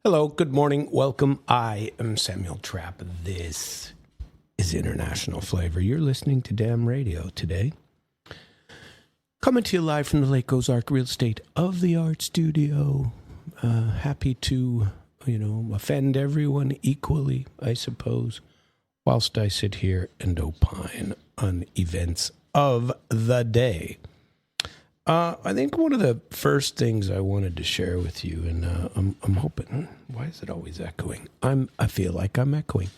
Hello, good morning, welcome. I am Samuel Trapp. This is International Flavor. You're listening to Damn Radio today. Coming to you live from the Lake Ozark Real Estate of the Art Studio. Happy to, offend everyone equally, I suppose, whilst I sit here and opine on events of the day. I think one of the first things I wanted to share with you, and I'm hoping, why is it always echoing? I feel like I'm echoing.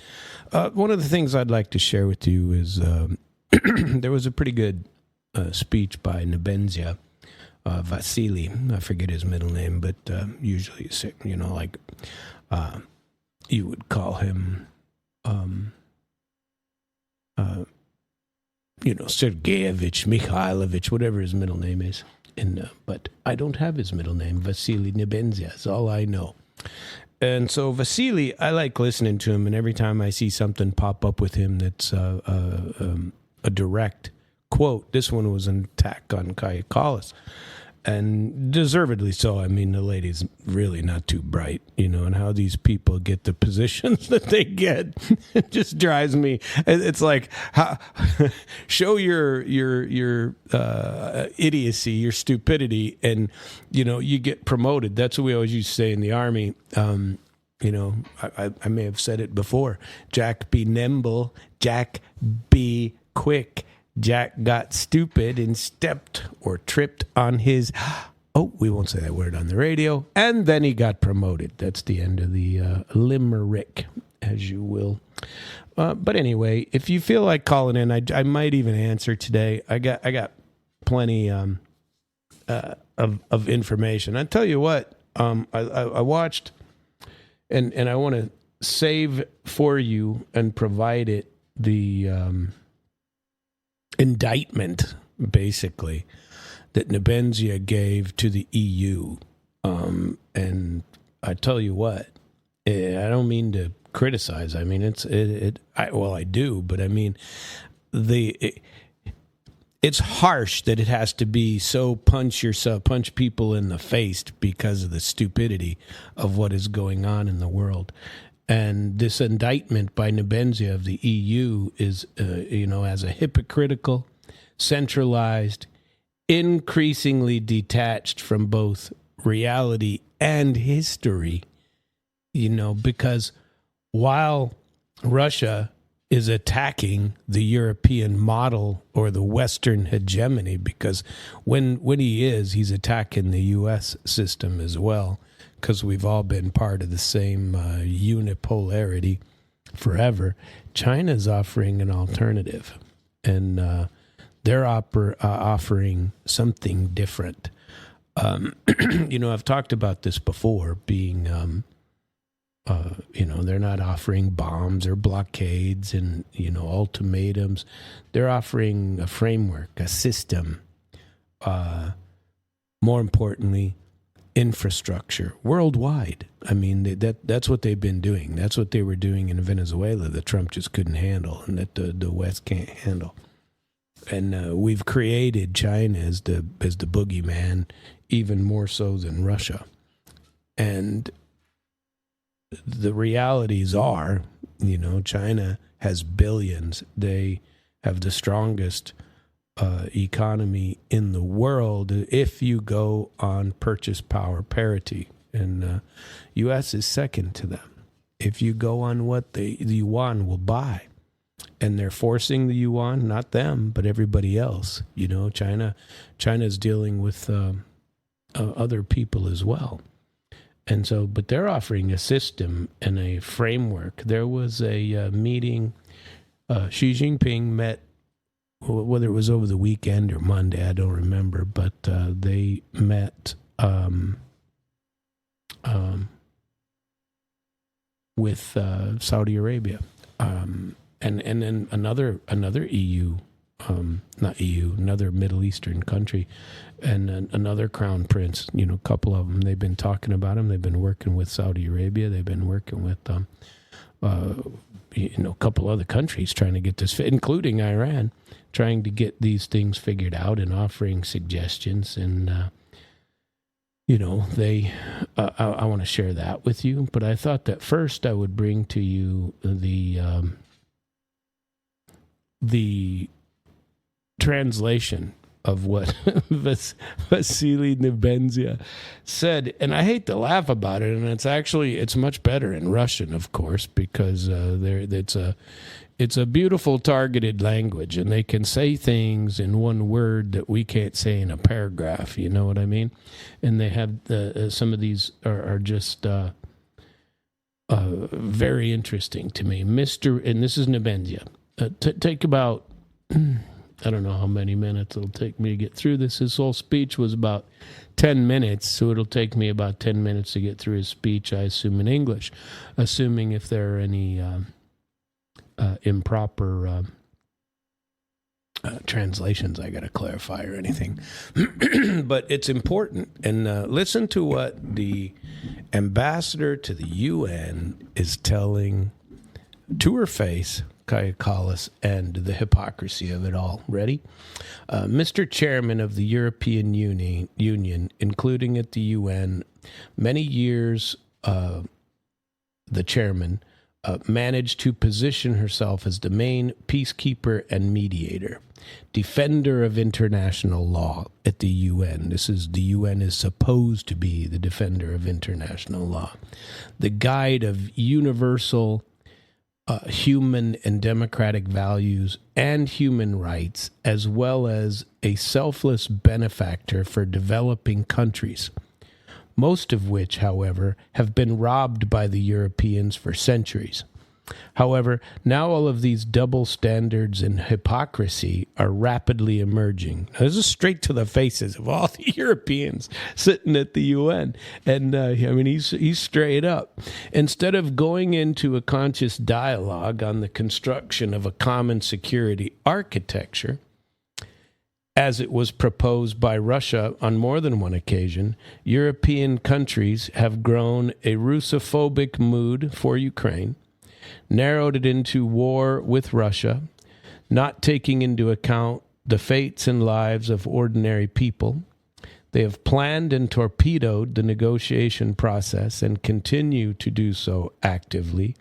One of the things I'd like to share with you is there was a pretty good speech by Nebenzya, Vasily. I forget his middle name, but usually, you would call him, Sergeyevich, Mikhailovich, whatever his middle name is. But I don't have his middle name. Vasily Nebenzya is all I know. And so Vasily, I like listening to him, and every time I see something pop up with him that's a direct quote, this one was an attack on Kaja Kallas. And deservedly so. I mean, the lady's really not too bright, and how these people get the positions that they get, it just drives me. It's like, show your idiocy, your stupidity, and, you get promoted. That's what we always used to say in the Army. I may have said it before. Jack be nimble, Jack be quick. Jack got stupid and stepped or tripped on his... we won't say that word on the radio. And then he got promoted. That's the end of the limerick, as you will. But anyway, if you feel like calling in, I might even answer today. I got plenty of information. I tell you what, I watched, and I want to save for you and provide it the... indictment, basically, that Nebenzya gave to the EU. And I tell you what, I don't mean to criticize. I mean, I do, but I mean, it's harsh that it has to be so punch people in the face because of the stupidity of what is going on in the world. And this indictment by Nebenzya of the EU is, as a hypocritical, centralized, increasingly detached from both reality and history, because while Russia is attacking the European model or the Western hegemony, because when he's attacking the U.S. system as well, because we've all been part of the same unipolarity forever. China's offering an alternative, and they're offering something different. I've talked about this before, being, they're not offering bombs or blockades and, ultimatums. They're offering a framework, a system, more importantly, infrastructure worldwide. I mean, that's what they've been doing. That's what they were doing in Venezuela that Trump just couldn't handle and that the West can't handle. And we've created China as the boogeyman, even more so than Russia. And the realities are, China has billions. They have the strongest economy in the world if you go on purchase power parity, and U.S. is second to them. If you go on what the yuan will buy, and they're forcing the yuan, not them, but everybody else. China's dealing with other people as well, and so, but they're offering a system and a framework. There was a meeting. Xi Jinping met. Whether it was over the weekend or Monday, I don't remember, but they met with Saudi Arabia, and then another EU, another Middle Eastern country, and another crown prince. A couple of them. They've been talking about them. They've been working with Saudi Arabia. They've been working with a couple other countries trying to get this, including Iran, trying to get these things figured out and offering suggestions. And I want to share that with you. But I thought that first I would bring to you the translation of what Vasily Nebenzya said. And I hate to laugh about it, and it's much better in Russian, of course, because it's a beautiful targeted language, and they can say things in one word that we can't say in a paragraph. You know what I mean? And they have some of these are just very interesting to me. And this is Nebenzya. Take about I don't know how many minutes it'll take me to get through this. His whole speech was about 10 minutes, so it'll take me about 10 minutes to get through his speech, I assume, in English, assuming if there are any improper translations I got to clarify or anything. But it's important. And listen to what the ambassador to the UN is telling to her face Kaja Kallas and the hypocrisy of it all. Ready? Mr. Chairman of the European Union, including at the UN, many years the chairman managed to position herself as the main peacekeeper and mediator, defender of international law at the UN. The UN is supposed to be the defender of international law, the guide of universal human and democratic values and human rights, as well as a selfless benefactor for developing countries, most of which, however, have been robbed by the Europeans for centuries. However, now all of these double standards and hypocrisy are rapidly emerging. Now, this is straight to the faces of all the Europeans sitting at the UN. And, he's straight up. Instead of going into a conscious dialogue on the construction of a common security architecture, as it was proposed by Russia on more than one occasion, European countries have grown a Russophobic mood for Ukraine, narrowed it into war with Russia, not taking into account the fates and lives of ordinary people. They have planned and torpedoed the negotiation process and continue to do so actively.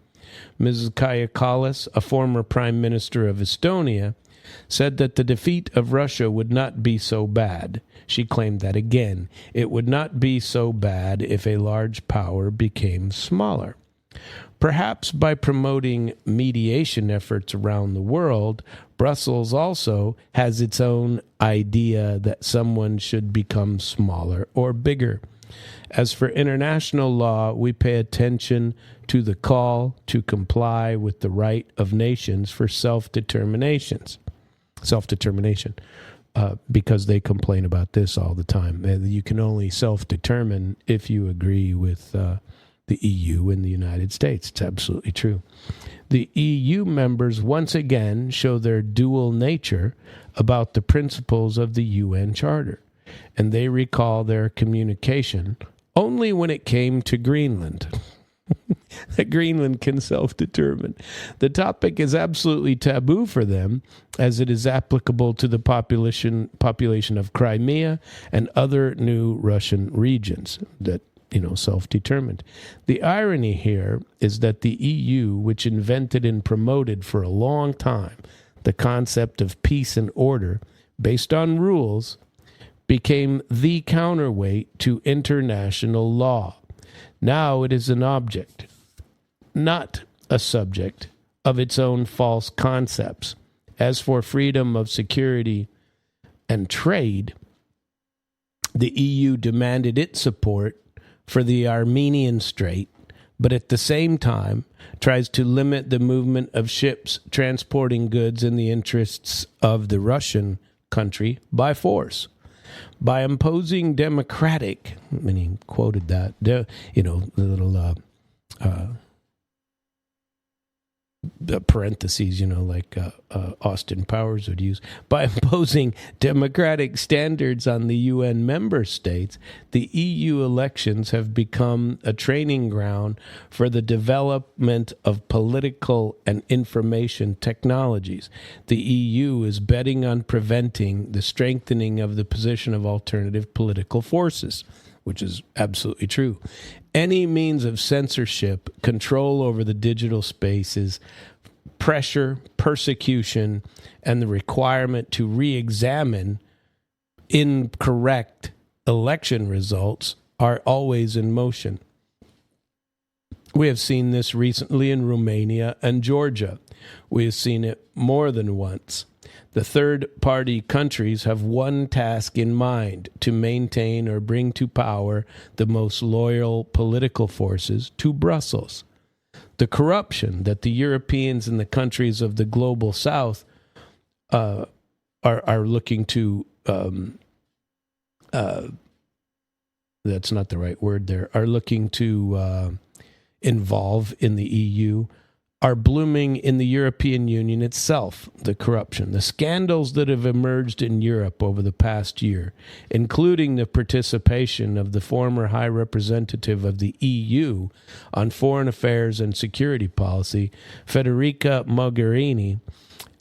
Mrs. Kaja Kallas, a former Prime Minister of Estonia, said that the defeat of Russia would not be so bad. She claimed that again. It would not be so bad if a large power became smaller. Perhaps by promoting mediation efforts around the world, Brussels also has its own idea that someone should become smaller or bigger. As for international law, we pay attention to the call to comply with the right of nations for self-determination, because they complain about this all the time. You can only self-determine if you agree with the EU and the United States. It's absolutely true. The EU members once again show their dual nature about the principles of the UN Charter, and they recall their communication only when it came to Greenland. That Greenland can self-determine. The topic is absolutely taboo for them, as it is applicable to the population of Crimea and other new Russian regions that self-determined. The irony here is that the EU, which invented and promoted for a long time the concept of peace and order based on rules, became the counterweight to international law. Now it is an object, not a subject, of its own false concepts. As for freedom of security and trade, the EU demanded its support for the Armenian Strait, but at the same time tries to limit the movement of ships transporting goods in the interests of the Russian country by force. By imposing democratic, and he quoted that, the little parentheses, like Austin Powers would use. By imposing democratic standards on the UN member states, the EU elections have become a training ground for the development of political and information technologies. The EU is betting on preventing the strengthening of the position of alternative political forces. which is absolutely true. Any means of censorship, control over the digital spaces, pressure, persecution, and the requirement to re-examine incorrect election results are always in motion. We have seen this recently in Romania and Georgia. We have seen it more than once. The third-party countries have one task in mind: to maintain or bring to power the most loyal political forces to Brussels. The corruption that the Europeans and the countries of the global South are looking to that's not the right word there, are looking to involve in the EU are blooming in the European Union itself. The corruption, the scandals that have emerged in Europe over the past year, including the participation of the former High Representative of the EU on Foreign Affairs and Security Policy, Federica Mogherini,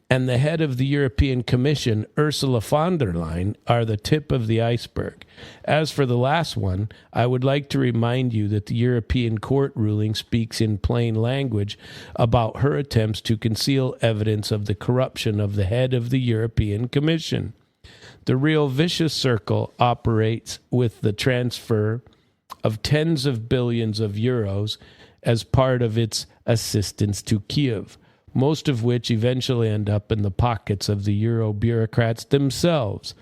and the head of the European Commission, Ursula von der Leyen, are the tip of the iceberg. As for the last one, I would like to remind you that the European Court ruling speaks in plain language about her attempts to conceal evidence of the corruption of the head of the European Commission. The real vicious circle operates with the transfer of tens of billions of euros as part of its assistance to Kiev, most of which eventually end up in the pockets of the Euro bureaucrats themselves.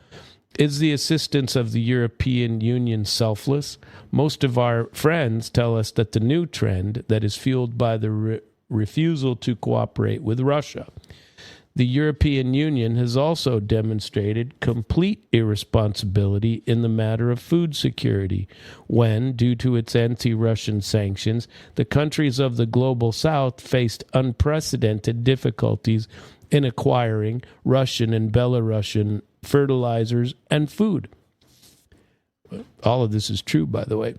Is the assistance of the European Union selfless? Most of our friends tell us that the new trend that is fueled by the refusal to cooperate with Russia. The European Union has also demonstrated complete irresponsibility in the matter of food security when, due to its anti-Russian sanctions, the countries of the global South faced unprecedented difficulties in acquiring Russian and Belarusian fertilizers and food. All of this is true, by the way.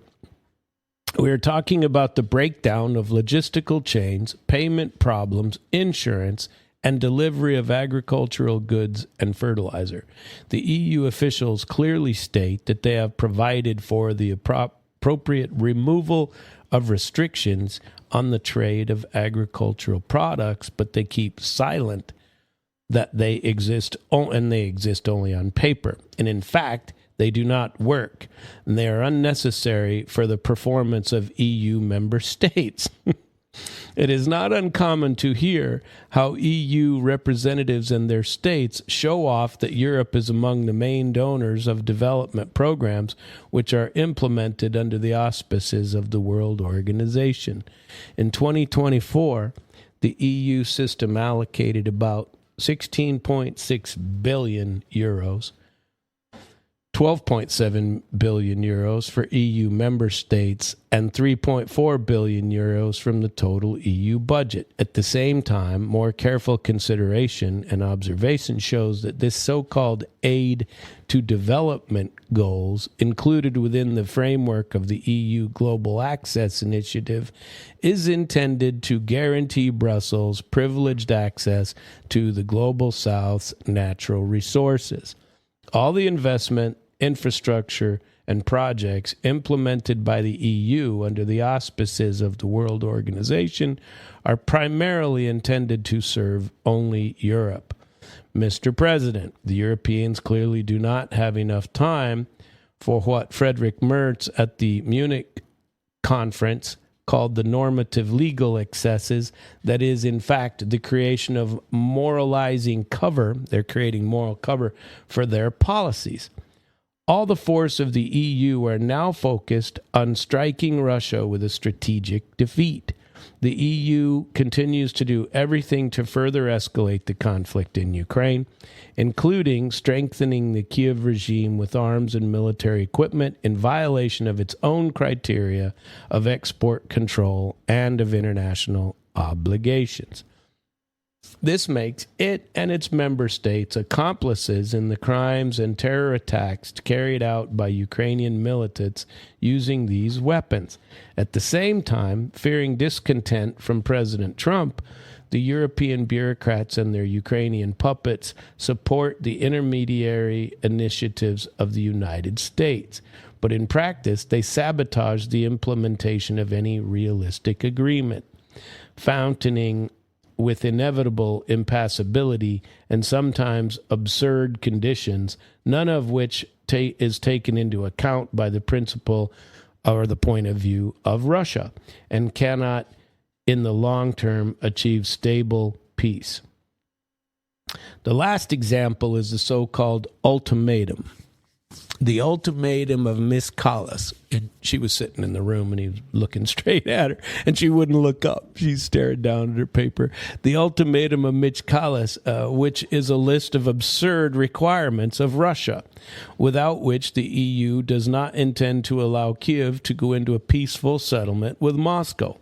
We are talking about the breakdown of logistical chains, payment problems, insurance, and delivery of agricultural goods and fertilizer. The EU officials clearly state that they have provided for the appropriate removal of restrictions on the trade of agricultural products, but they keep silent that they exist, and they exist only on paper. And in fact, they do not work, and they are unnecessary for the performance of EU member states. It is not uncommon to hear how EU representatives and their states show off that Europe is among the main donors of development programs which are implemented under the auspices of the World Organization. In 2024, the EU system allocated about 16.6 billion euros, 12.7 billion euros for EU member states, and 3.4 billion euros from the total EU budget. At the same time, more careful consideration and observation shows that this so-called aid to development goals included within the framework of the EU Global Access Initiative is intended to guarantee Brussels privileged access to the Global South's natural resources. All the investment, infrastructure, and projects implemented by the EU under the auspices of the World Organization are primarily intended to serve only Europe. Mr. President, the Europeans clearly do not have enough time for what Friedrich Merz at the Munich conference called the normative legal excesses, that is, in fact, the creation of moralizing cover. They're creating moral cover for their policies. All the force of the EU are now focused on striking Russia with a strategic defeat. The EU continues to do everything to further escalate the conflict in Ukraine, including strengthening the Kiev regime with arms and military equipment in violation of its own criteria of export control and of international obligations. This makes it and its member states accomplices in the crimes and terror attacks carried out by Ukrainian militants using these weapons. At the same time, fearing discontent from President Trump, the European bureaucrats and their Ukrainian puppets support the intermediary initiatives of the United States. but in practice, they sabotage the implementation of any realistic agreement, fountaining with inevitable impassibility and sometimes absurd conditions, none of which is taken into account by the principle or the point of view of Russia, and cannot, in the long term, achieve stable peace. The last example is the so-called ultimatum. The ultimatum of Miss Kallas. And she was sitting in the room and he was looking straight at her and she wouldn't look up. She stared down at her paper. The ultimatum of Miss Kallas, which is a list of absurd requirements of Russia, without which the EU does not intend to allow Kiev to go into a peaceful settlement with Moscow.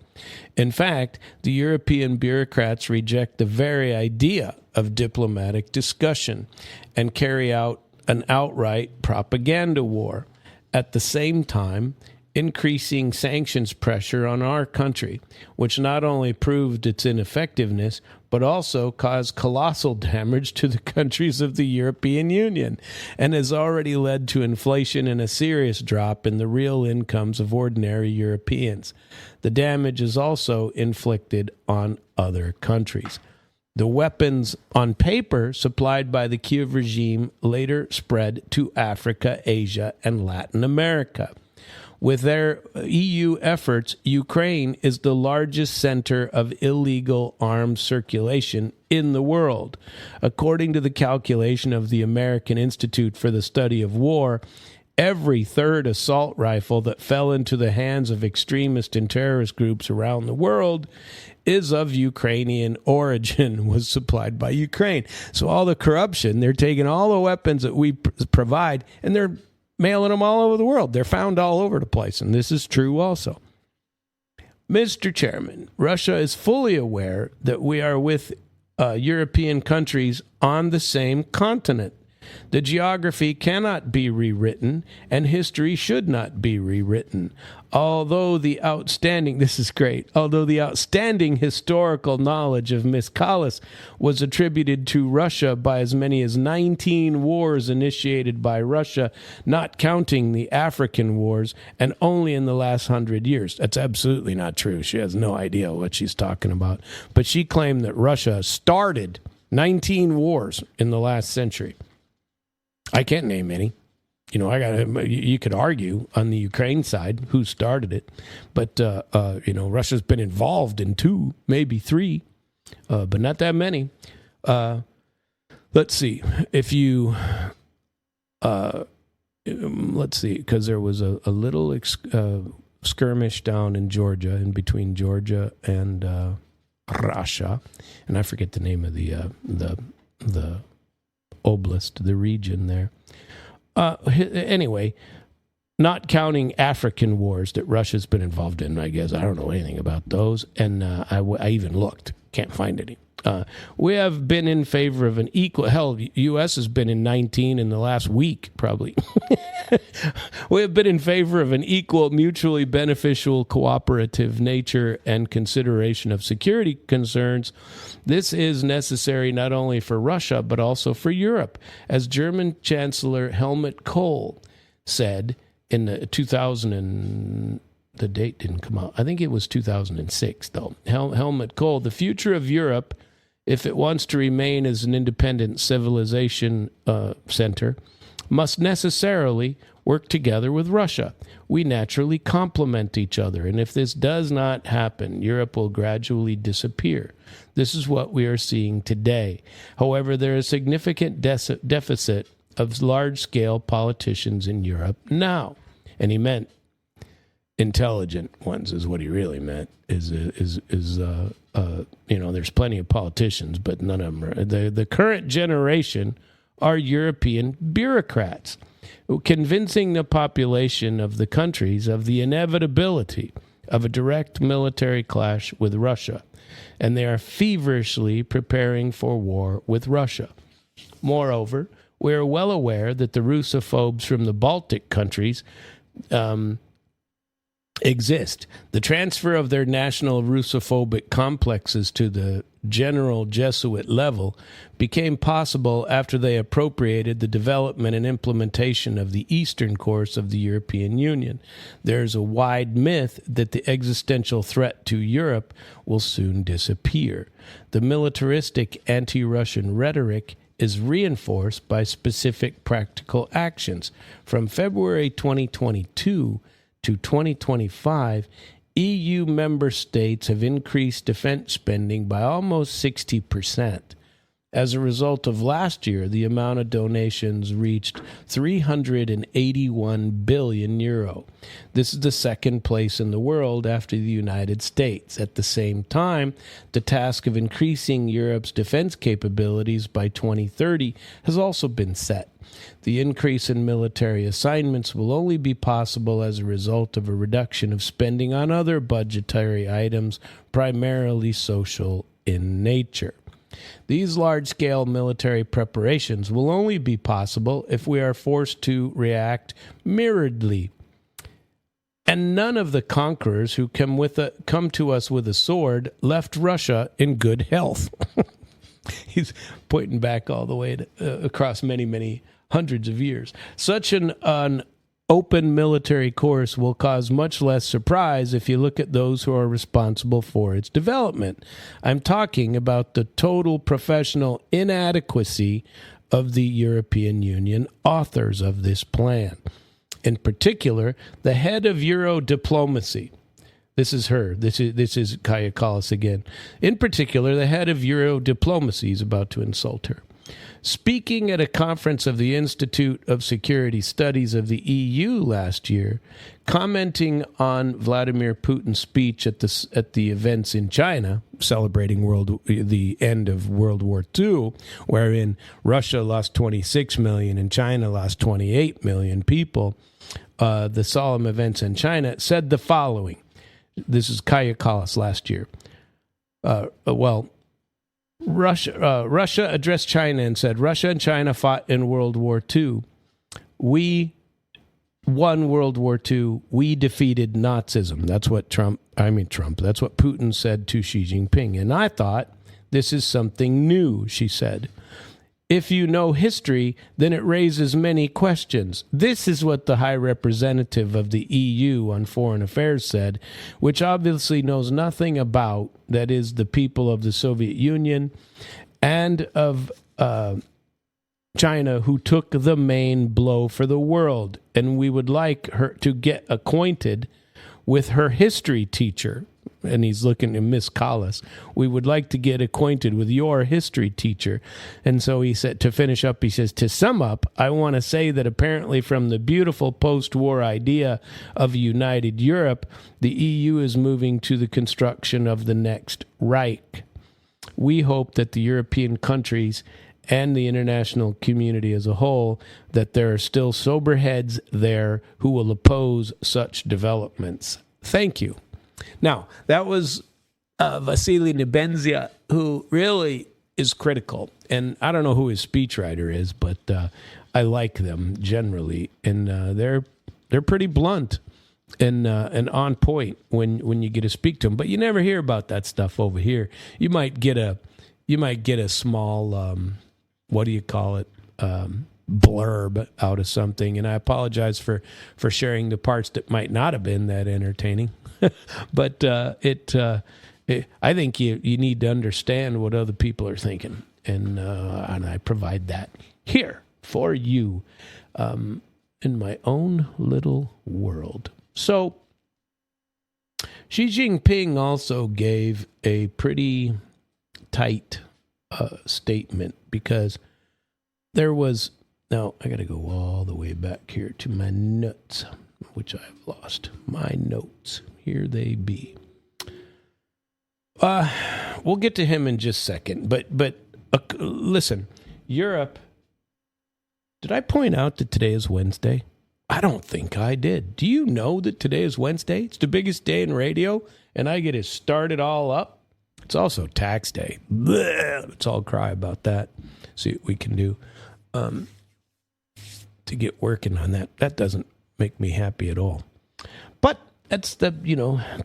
In fact, the European bureaucrats reject the very idea of diplomatic discussion and carry out an outright propaganda war, at the same time increasing sanctions pressure on our country, which not only proved its ineffectiveness, but also caused colossal damage to the countries of the European Union, and has already led to inflation and a serious drop in the real incomes of ordinary Europeans. The damage is also inflicted on other countries. The weapons on paper supplied by the Kiev regime later spread to Africa, Asia, and Latin America. With their EU efforts, Ukraine is the largest center of illegal arms circulation in the world. According to the calculation of the American Institute for the Study of War, every third assault rifle that fell into the hands of extremist and terrorist groups around the world is of Ukrainian origin, was supplied by Ukraine. So all the corruption, they're taking all the weapons that we provide and they're mailing them all over the world. They're found all over the place, and this is true also. Mr. Chairman, Russia is fully aware that we are with European countries on the same continent. The geography cannot be rewritten, and history should not be rewritten. Although the outstanding historical knowledge of Miss Kallas was attributed to Russia by as many as 19 wars initiated by Russia, not counting the African wars, and only in the last 100 years. That's absolutely not true. She has no idea what she's talking about. But she claimed that Russia started 19 wars in the last century. I can't name any. You could argue on the Ukraine side who started it, but Russia's been involved in 2, maybe 3, but not that many. Let's see if you. Let's see, because there was a little skirmish down in Georgia, in between Georgia and Russia, and I forget the name of the oblast, the region there. Anyway, not counting African wars that Russia's been involved in, I guess. I don't know anything about those, and I even looked. Can't find any. We have been in favor of an equal... Hell, the U.S. has been in 19 in the last week, probably. We have been in favor of an equal, mutually beneficial, cooperative nature and consideration of security concerns. This is necessary not only for Russia, but also for Europe. As German Chancellor Helmut Kohl said in the 2000... The date didn't come out. I think it was 2006, though. Helmut Kohl, the future of Europe, if it wants to remain as an independent civilization center, must necessarily work together with Russia. We naturally complement each other, and if this does not happen, Europe will gradually disappear. This is what we are seeing today. However, there is a significant deficit of large-scale politicians in Europe now. And he meant intelligent ones is what he really meant. There's plenty of politicians, but none of them are. The current generation are European bureaucrats, convincing the population of the countries of the inevitability of a direct military clash with Russia, and they are feverishly preparing for war with Russia. Moreover, we are well aware that the Russophobes from the Baltic countries exist. The transfer of their national Russophobic complexes to the general Jesuit level became possible after they appropriated the development and implementation of the eastern course of the European Union. There's a wide myth that the existential threat to Europe will soon disappear. The militaristic anti-Russian rhetoric is reinforced by specific practical actions. From February 2022 to 2025, EU member states have increased defense spending by almost 60%. As a result of last year, the amount of donations reached 381 billion euro. This is the second place in the world after the United States. At the same time, the task of increasing Europe's defense capabilities by 2030 has also been set. The increase in military assignments will only be possible as a result of a reduction of spending on other budgetary items, primarily social in nature. These large-scale military preparations will only be possible if we are forced to react mirroredly. And none of the conquerors who come to us with a sword left Russia in good health. He's pointing back all the way across many, many hundreds of years. Such an open military course will cause much less surprise if you look at those who are responsible for its development. I'm talking about the total professional inadequacy of the European Union authors of this plan. In particular, the head of Euro diplomacy. This is her. This is Kaja Kallas again. In particular, the head of Euro diplomacy is about to insult her. Speaking at a conference of the Institute of Security Studies of the EU last year, commenting on Vladimir Putin's speech at the events in China, celebrating the end of World War II, wherein Russia lost 26 million and China lost 28 million people, the solemn events in China, said the following. This is Kaja Kallas last year. Russia addressed China and said, Russia and China fought in World War II. We won World War II. We defeated Nazism. That's what that's what Putin said to Xi Jinping. And I thought, this is something new, she said. If you know history, then it raises many questions. This is what the High Representative of the EU on Foreign Affairs said, which obviously knows nothing about, that is, the people of the Soviet Union and of China, who took the main blow for the world. And we would like her to get acquainted with her history teacher. And he's looking at Miss Kallas. We would like to get acquainted with your history teacher. And so he said, to finish up, he says, to sum up, I want to say that apparently from the beautiful post-war idea of a united Europe, the EU is moving to the construction of the next Reich. We hope that the European countries and the international community as a whole, that there are still sober heads there who will oppose such developments. Thank you. Now, that was Vasily Nebenzya, who really is critical. And I don't know who his speechwriter is, but I like them generally. And they're pretty blunt and on point when you get to speak to them. But you never hear about that stuff over here. You might get a small, what do you call it, blurb out of something. And I apologize for sharing the parts that might not have been that entertaining. But I think you need to understand what other people are thinking, and I provide that here for you in my own little world. So Xi Jinping also gave a pretty tight statement, because there was, now I got to go all the way back here to my notes, which I've lost. My notes. Here they be. We'll get to him in just a second. But listen, Europe. Did I point out that today is Wednesday? I don't think I did. Do you know that today is Wednesday? It's the biggest day in radio, and I get to start it all up. It's also tax day. Let's all cry about that. See what we can do to get working on that. That doesn't make me happy at all. But that's the,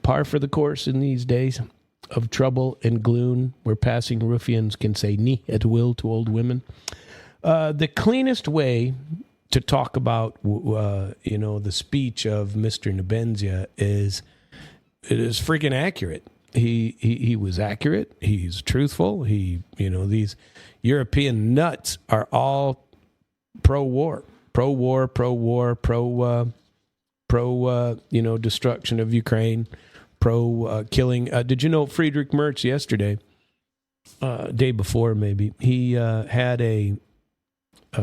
par for the course in these days of trouble and gloom, where passing ruffians can say "ni" at will to old women. The cleanest way to talk about, the speech of Mr. Nebenzya is it is freaking accurate. He was accurate. He's truthful. These European nuts are all pro-war, destruction of Ukraine, killing. Did you know Friedrich Merz yesterday, day before maybe, he had a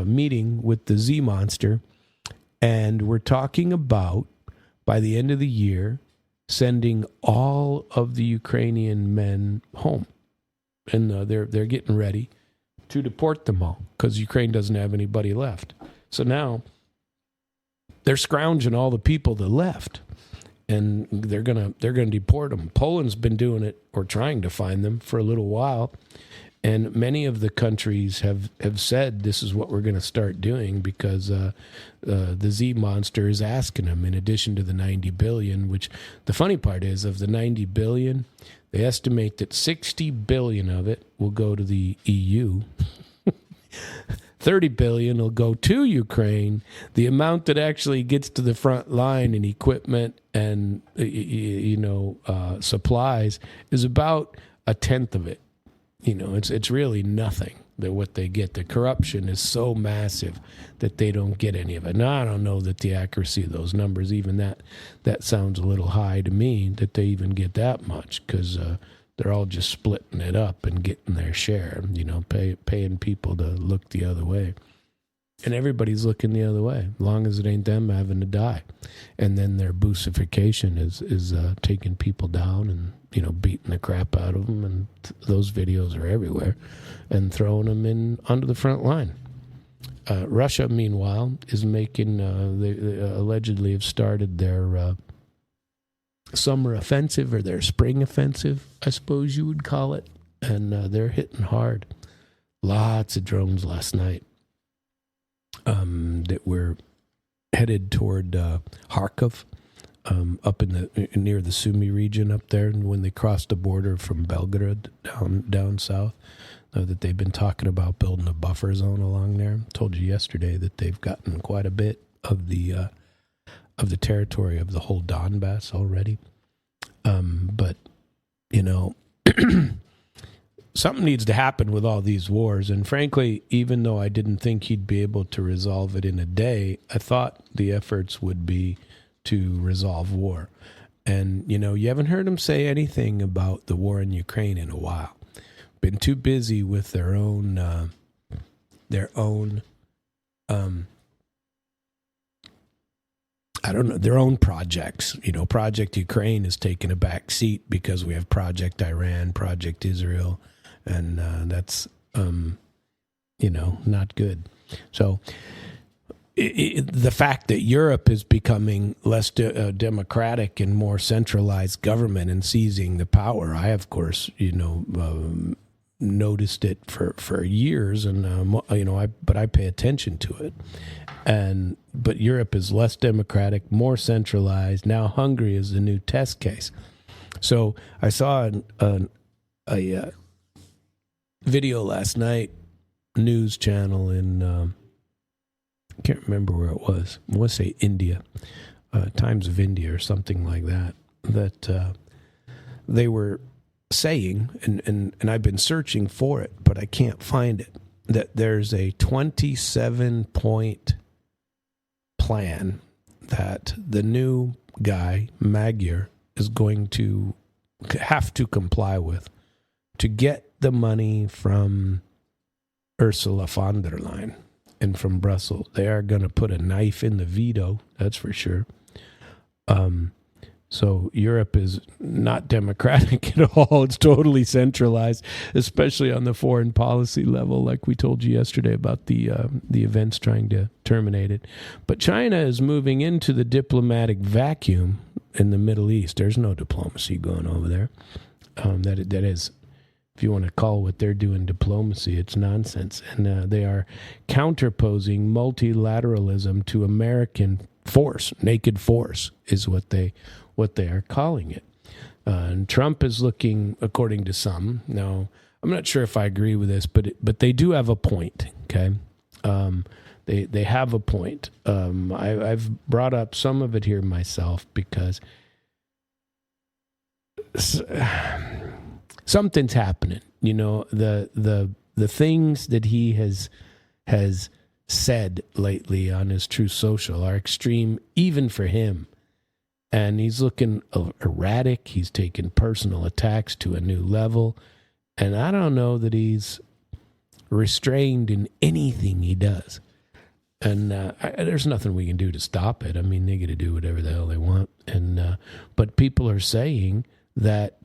meeting with the Z Monster, and we're talking about, by the end of the year, sending all of the Ukrainian men home. And they're getting ready to deport them all because Ukraine doesn't have anybody left. So now they're scrounging all the people that left, and they're gonna deport them. Poland's been doing it, or trying to find them, for a little while. And many of the countries have said this is what we're going to start doing, because the Z Monster is asking them, in addition to the $90 billion, which the funny part is, of the $90 billion, they estimate that $60 billion of it will go to the EU. $30 billion will go to Ukraine. The amount that actually gets to the front line in equipment and supplies is about a tenth of it. It's really nothing that what they get. The corruption is so massive that they don't get any of it. Now, I don't know that the accuracy of those numbers, even that sounds a little high to me, that they even get that much, because they're all just splitting it up and getting their share, paying people to look the other way. And everybody's looking the other way, as long as it ain't them having to die. And then their boosification is taking people down and, beating the crap out of them. And those videos are everywhere, and throwing them in onto the front line. Russia, meanwhile, is making, they allegedly have started their summer offensive, or their spring offensive, I suppose you would call it. And they're hitting hard. Lots of drones last night. That were headed toward Kharkov, up near the Sumy region up there, and when they crossed the border from Belgorod down south, that they've been talking about building a buffer zone along there. I told you yesterday that they've gotten quite a bit of the territory of the whole Donbass already. But something needs to happen with all these wars. And frankly, even though I didn't think he'd be able to resolve it in a day, I thought the efforts would be to resolve war. And, you haven't heard him say anything about the war in Ukraine in a while. Been too busy with their own projects. Project Ukraine is taking a back seat because we have Project Iran, Project Israel, and that's, not good. So the fact that Europe is becoming less democratic and more centralized government and seizing the power, I, of course, noticed it for years, and but I pay attention to it. But Europe is less democratic, more centralized. Now Hungary is the new test case. So I saw a video last night, news channel in I can't remember where it was. I want to say India, Times of India or something like that. That they were saying, and I've been searching for it, but I can't find it, that there's a 27-point plan that the new guy, Magyar, is going to have to comply with to get the money from Ursula von der Leyen and from Brussels. They are going to put a knife in the veto, that's for sure. So Europe is not democratic at all. It's totally centralized, especially on the foreign policy level, like we told you yesterday about the events trying to terminate it. But China is moving into the diplomatic vacuum in the Middle East. There's no diplomacy going over there. That is, if you want to call what they're doing diplomacy, it's nonsense. And they are counterposing multilateralism to American force, naked force is what they are calling it. And Trump is looking, according to some. Now, I'm not sure if I agree with this, but they do have a point. Okay, they have a point. I've brought up some of it here myself because something's happening. You know, the things that he has said lately on his Truth Social are extreme, even for him. And he's looking erratic. He's taken personal attacks to a new level. And I don't know that he's restrained in anything he does. And there's nothing we can do to stop it. I mean, they get to do whatever the hell they want. And but people are saying that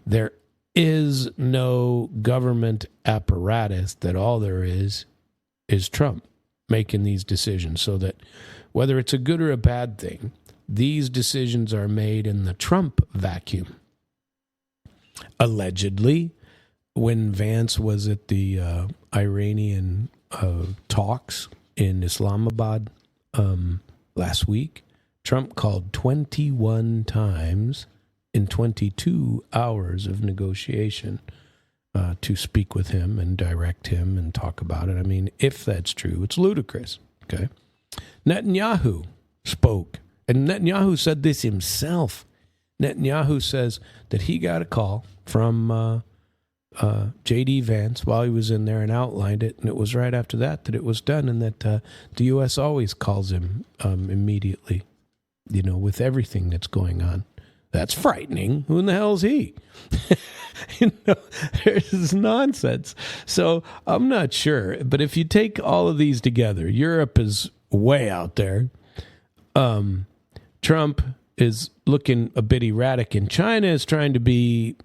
there is no government apparatus, that all there is Trump making these decisions, so that whether it's a good or a bad thing, these decisions are made in the Trump vacuum. Allegedly, when Vance was at the Iranian talks in Islamabad last week, Trump called 21 times in 22 hours of negotiation to speak with him and direct him and talk about it. I mean, if that's true, it's ludicrous. Okay, Netanyahu spoke, and Netanyahu said this himself. Netanyahu says that he got a call from J.D. Vance while he was in there and outlined it, and it was right after that it was done, and that the U.S. always calls him immediately, you know, with everything that's going on. That's frightening. Who in the hell is he? You know, there's nonsense. So I'm not sure. But if you take all of these together, Europe is way out there. Trump is looking a bit erratic, and China is trying to be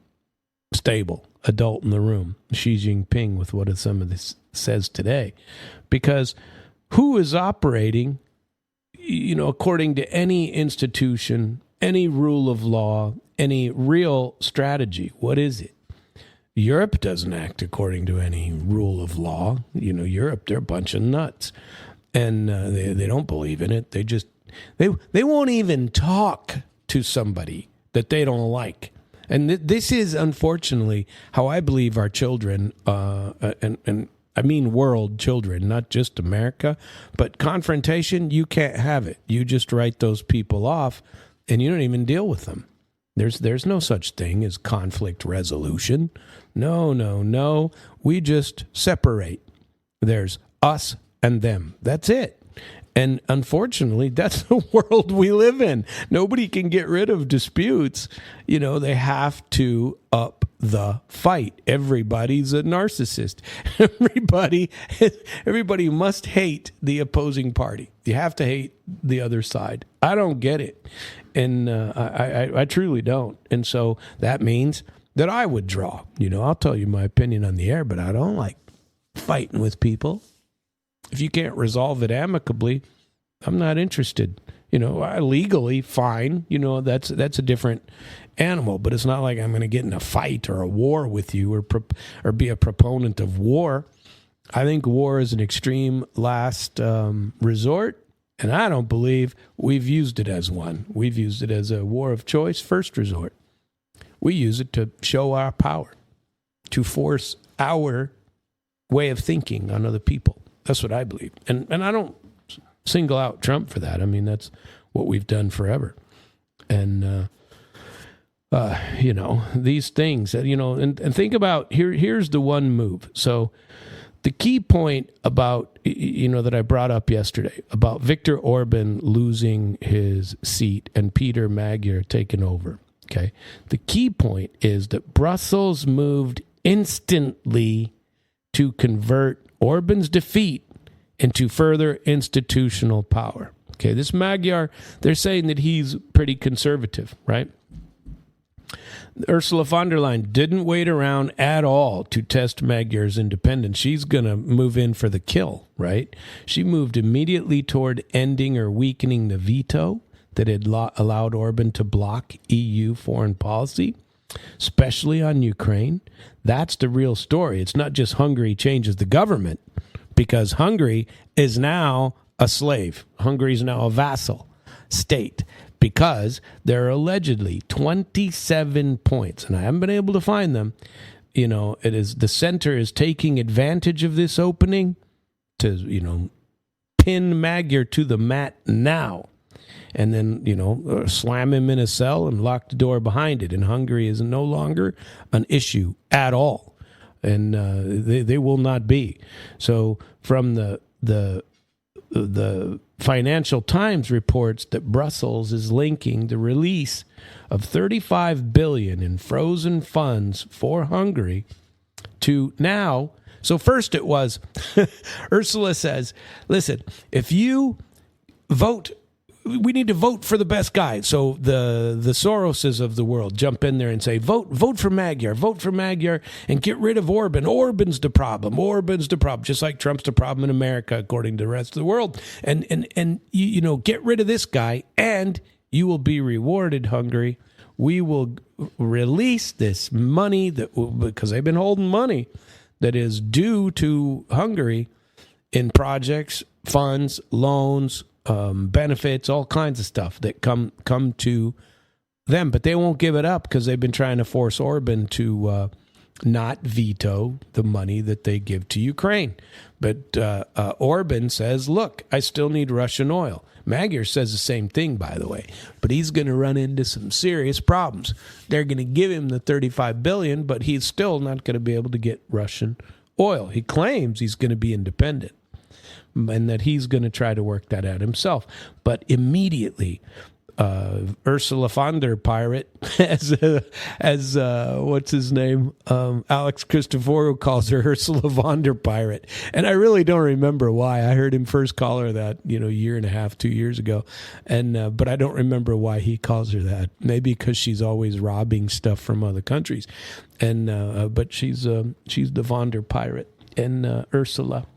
stable, adult in the room. Xi Jinping with what some of this says today. Because who is operating, you know, according to any institution, any rule of law, any real strategy? What is it? Europe doesn't act according to any rule of law. You know, Europe, they're a bunch of nuts. And they don't believe in it. They won't even talk to somebody that they don't like. And this is, unfortunately, how I believe our children, and I mean world children, not just America, but confrontation, you can't have it. You just write those people off, and you don't even deal with them. There's no such thing as conflict resolution. No. We just separate. There's us and them. That's it. And unfortunately, that's the world we live in. Nobody can get rid of disputes. You know, they have to up the fight. Everybody's a narcissist. Everybody must hate the opposing party. You have to hate the other side. I don't get it. And I truly don't. And so that means that I would draw. You know, I'll tell you my opinion on the air, but I don't like fighting with people. If you can't resolve it amicably, I'm not interested. You know, legally, fine. You know, that's a different animal. But it's not like I'm going to get in a fight or a war with you or be a proponent of war. I think war is an extreme last resort, and I don't believe we've used it as one. We've used it as a war of choice, first resort. We use it to show our power, to force our way of thinking on other people. That's what I believe. And I don't single out Trump for that. I mean, that's what we've done forever. And, you know, these things, you know, and think about, here's the one move. So the key point about, you know, that I brought up yesterday about Viktor Orban losing his seat and Peter Magyar taking over, okay? The key point is that Brussels moved instantly to convert Orban's defeat into further institutional power. Okay, this Magyar, they're saying that he's pretty conservative, right? Ursula von der Leyen didn't wait around at all to test Magyar's independence. She's going to move in for the kill, right? She moved immediately toward ending or weakening the veto that had allowed Orban to block EU foreign policy, especially on Ukraine. That's the real story. It's not just Hungary changes the government, because Hungary is now a slave. Hungary is now a vassal. state, because there are allegedly 27 points, and I haven't been able to find them. It is the center is taking advantage of this opening to, pin Magyar to the mat now, and then, slam him in a cell and lock the door behind it. And Hungary is no longer an issue at all, and they will not be. So from the Financial Times reports that Brussels is linking the release of 35 billion in frozen funds for Hungary to now. So first it was Ursula says, listen, if you vote, we need to vote for the best guy. So the Soroses of the world jump in there and say, vote for Magyar, and get rid of Orban. Orban's the problem. Just like Trump's the problem in America, according to the rest of the world. And get rid of this guy, and you will be rewarded, Hungary. We will release this money because they've been holding money that is due to Hungary in projects, funds, loans, benefits, all kinds of stuff that come to them, but they won't give it up because they've been trying to force Orban to not veto the money that they give to Ukraine. But Orban says, look, I still need Russian oil. Magyar says the same thing, by the way, but he's going to run into some serious problems. They're going to give him the 35 billion, but he's still not going to be able to get Russian oil. He claims he's going to be independent, and that he's going to try to work that out himself. But immediately, Ursula von der Pirate, as what's his name? Alex Christoforou calls her Ursula von der Pirate. And I really don't remember why. I heard him first call her that, a year and a half, 2 years ago. And but I don't remember why he calls her that. Maybe because she's always robbing stuff from other countries. And but she's the von der Pirate. And Ursula.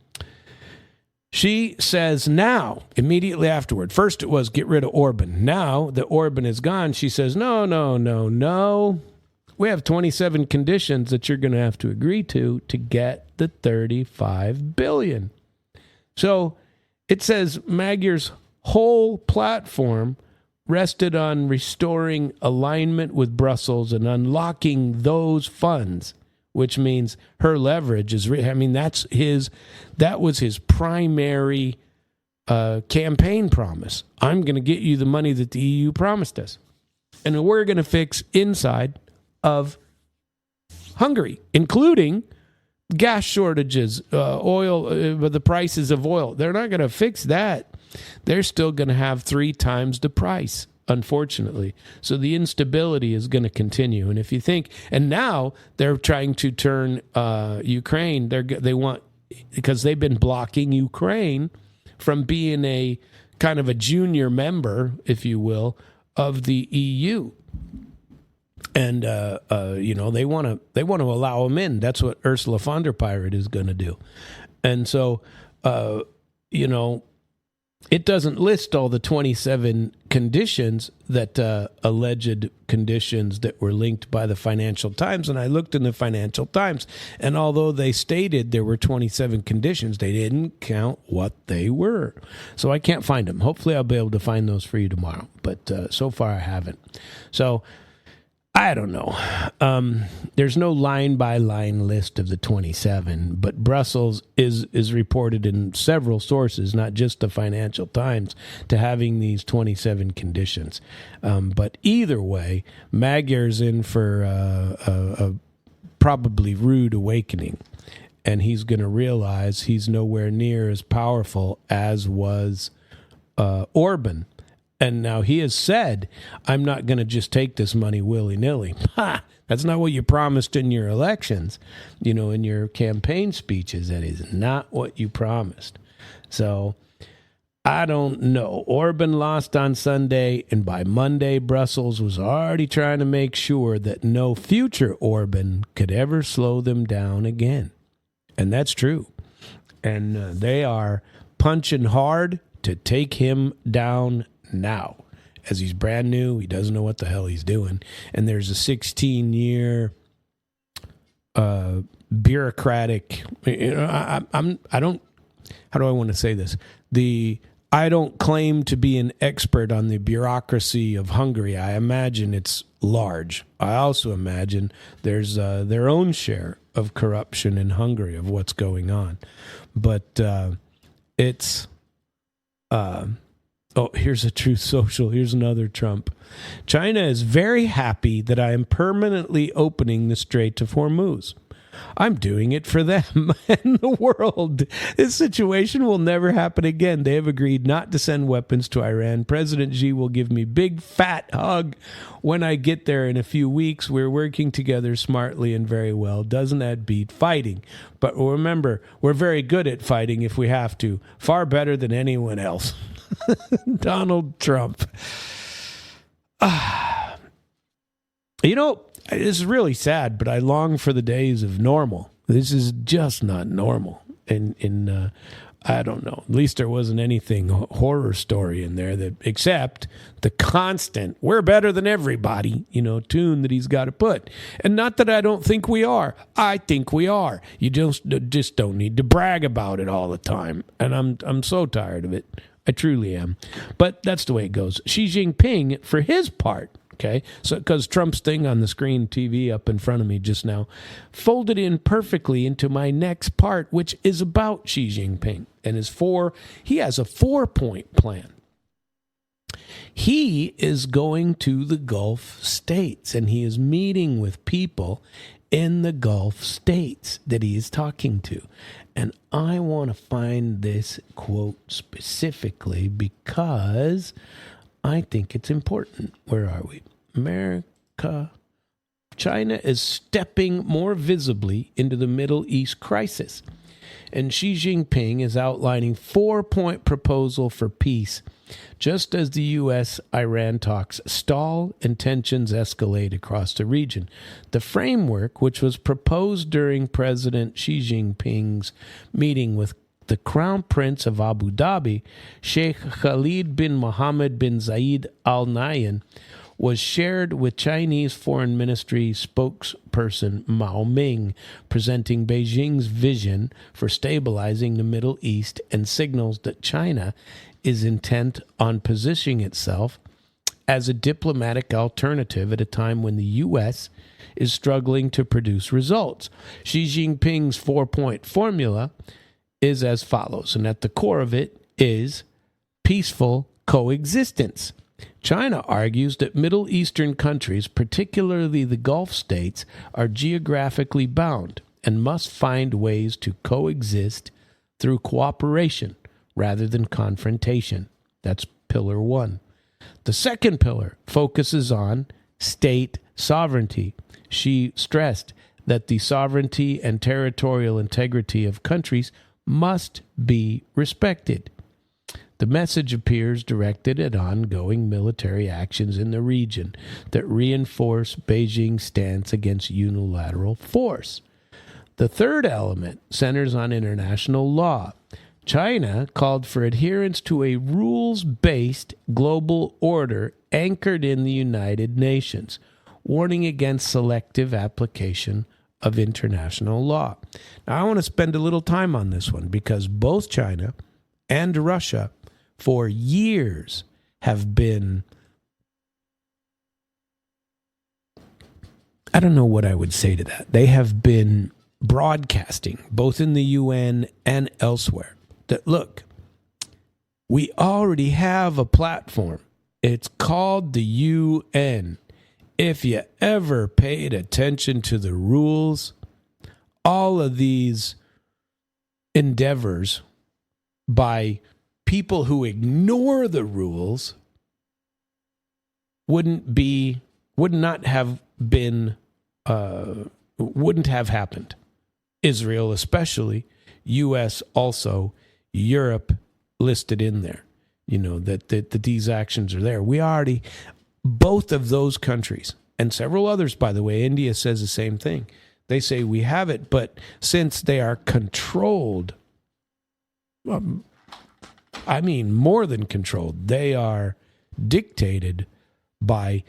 She says now, immediately afterward, first it was get rid of Orban. Now that Orban is gone, she says, no. We have 27 conditions that you're going to have to agree to get the 35 billion. So it says Magyar's whole platform rested on restoring alignment with Brussels and unlocking those funds, which means her leverage is, that was his primary campaign promise. I'm going to get you the money that the EU promised us. And we're going to fix inside of Hungary, including gas shortages, oil, the prices of oil. They're not going to fix that. They're still going to have 3 times the price, unfortunately. So the instability is going to continue. And if you think, and now they're trying to turn Ukraine, they want, because they've been blocking Ukraine from being a kind of a junior member, if you will, of the EU. And they want to allow them in. That's what Ursula von der Pirate is going to do. And so it doesn't list all the 27 conditions that alleged conditions that were linked by the Financial Times. And I looked in the Financial Times, and although they stated there were 27 conditions, they didn't count what they were. So I can't find them. Hopefully I'll be able to find those for you tomorrow. But so far I haven't. So I don't know. There's no line-by-line list of the 27, but Brussels is reported in several sources, not just the Financial Times, to having these 27 conditions. But either way, Magyar's in for a probably rude awakening, and he's going to realize he's nowhere near as powerful as was Orban. And now he has said, I'm not going to just take this money willy-nilly. That's not what you promised in your elections, in your campaign speeches. That is not what you promised. So I don't know. Orban lost on Sunday, and by Monday, Brussels was already trying to make sure that no future Orban could ever slow them down again. And that's true. And they are punching hard to take him down now, as he's brand new. He doesn't know what the hell he's doing, and there's a 16-year bureaucratic. I don't. How do I want to say this? I don't claim to be an expert on the bureaucracy of Hungary. I imagine it's large. I also imagine there's their own share of corruption in Hungary of what's going on. But it's... here's a Truth Social. Here's another Trump. China is very happy that I am permanently opening the Strait of Hormuz. I'm doing it for them and the world. This situation will never happen again. They have agreed not to send weapons to Iran. President Xi will give me big fat hug when I get there in a few weeks. We're working together smartly and very well. Doesn't that beat fighting? But remember, we're very good at fighting if we have to. Far better than anyone else. Donald Trump. You know, this is really sad, but I long for the days of normal. This is just not normal. And I don't know. At least there wasn't anything horror story in there that, except the constant, we're better than everybody, tune that he's got to put. And not that I don't think we are. I think we are. You just don't need to brag about it all the time. And I'm so tired of it. I truly am. But that's the way it goes. Xi Jinping, for his part, okay, so because Trump's thing on the screen TV up in front of me just now folded in perfectly into my next part, which is about Xi Jinping and he has a 4-point plan. He is going to the Gulf states and he is meeting with people in the Gulf states that he is talking to. And I want to find this quote specifically because I think it's important. Where are we? America. China is stepping more visibly into the Middle East crisis. And Xi Jinping is outlining 4-point proposal for peace, just as the U.S.-Iran talks stall and tensions escalate across the region. The framework, which was proposed during President Xi Jinping's meeting with the Crown Prince of Abu Dhabi, Sheikh Khalid bin Mohammed bin Zayed Al Nahyan, was shared with Chinese Foreign Ministry spokesperson Mao Ming, presenting Beijing's vision for stabilizing the Middle East and signals that China is intent on positioning itself as a diplomatic alternative at a time when the U.S. is struggling to produce results. Xi Jinping's 4-point formula is as follows, and at the core of it is peaceful coexistence. China argues that Middle Eastern countries, particularly the Gulf states, are geographically bound and must find ways to coexist through cooperation rather than confrontation. That's pillar 1. The second pillar focuses on state sovereignty. She stressed that the sovereignty and territorial integrity of countries must be respected. The message appears directed at ongoing military actions in the region that reinforce Beijing's stance against unilateral force. The third element centers on international law. China called for adherence to a rules-based global order anchored in the United Nations, warning against selective application of international law. Now, I want to spend a little time on this one because both China and Russia for years have been, I don't know what I would say to that. They have been broadcasting, both in the UN and elsewhere, that look, we already have a platform. It's called the UN. If you ever paid attention to the rules, all of these endeavors by people who ignore the rules wouldn't have happened. Israel especially, U.S. also, Europe listed in there, that these actions are there. We already, both of those countries, and several others, by the way, India says the same thing. They say we have it, but since they are controlled, I mean more than controlled, they are dictated by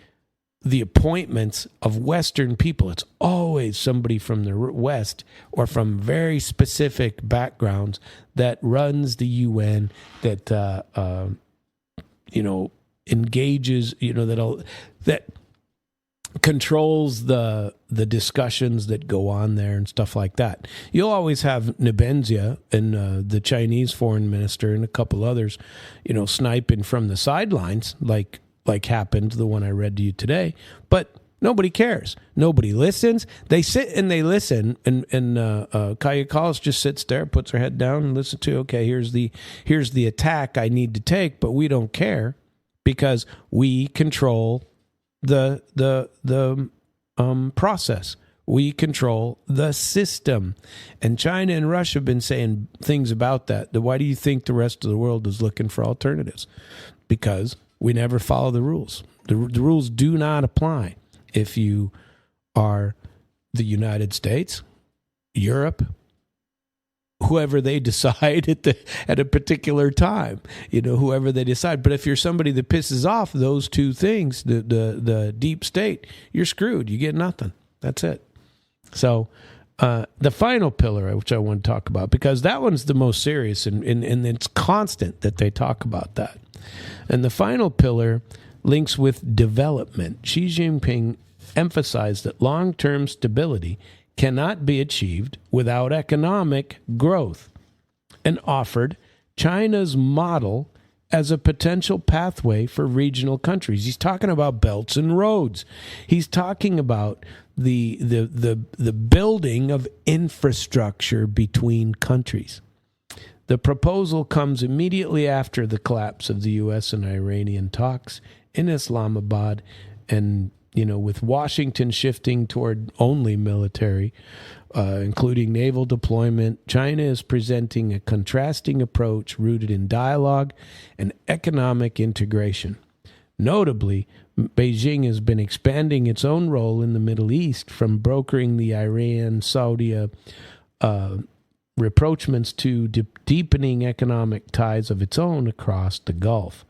the appointments of Western people. It's always somebody from the West or from very specific backgrounds that runs the UN, that engages, that controls the discussions that go on there and stuff like that. You'll always have Nebenzya and the Chinese foreign minister and a couple others, sniping from the sidelines, like happened, the one I read to you today. But nobody cares. Nobody listens. They sit and they listen, and Kaja Kallas just sits there, puts her head down, and listens to, okay, here's the attack I need to take, but we don't care because we control the process. We control the system. And China and Russia have been saying things about that. Why do you think the rest of the world is looking for alternatives? Because we never follow the rules. The rules do not apply if you are the United States, Europe, whoever they decide at a particular time, whoever they decide. But if you're somebody that pisses off those two things, the deep state, you're screwed. You get nothing. That's it. So the final pillar, which I want to talk about, because that one's the most serious, and it's constant that they talk about that. And the final pillar links with development. Xi Jinping emphasized that long-term stability cannot be achieved without economic growth, and offered China's model as a potential pathway for regional countries. He's talking about belts and roads. He's talking about the building of infrastructure between countries. The proposal comes immediately after the collapse of the U.S. and Iranian talks in Islamabad, and with Washington shifting toward only military, including naval deployment, China is presenting a contrasting approach rooted in dialogue and economic integration. Notably, Beijing has been expanding its own role in the Middle East, from brokering the Iran-Saudi rapprochements to deepening economic ties of its own across the Gulf.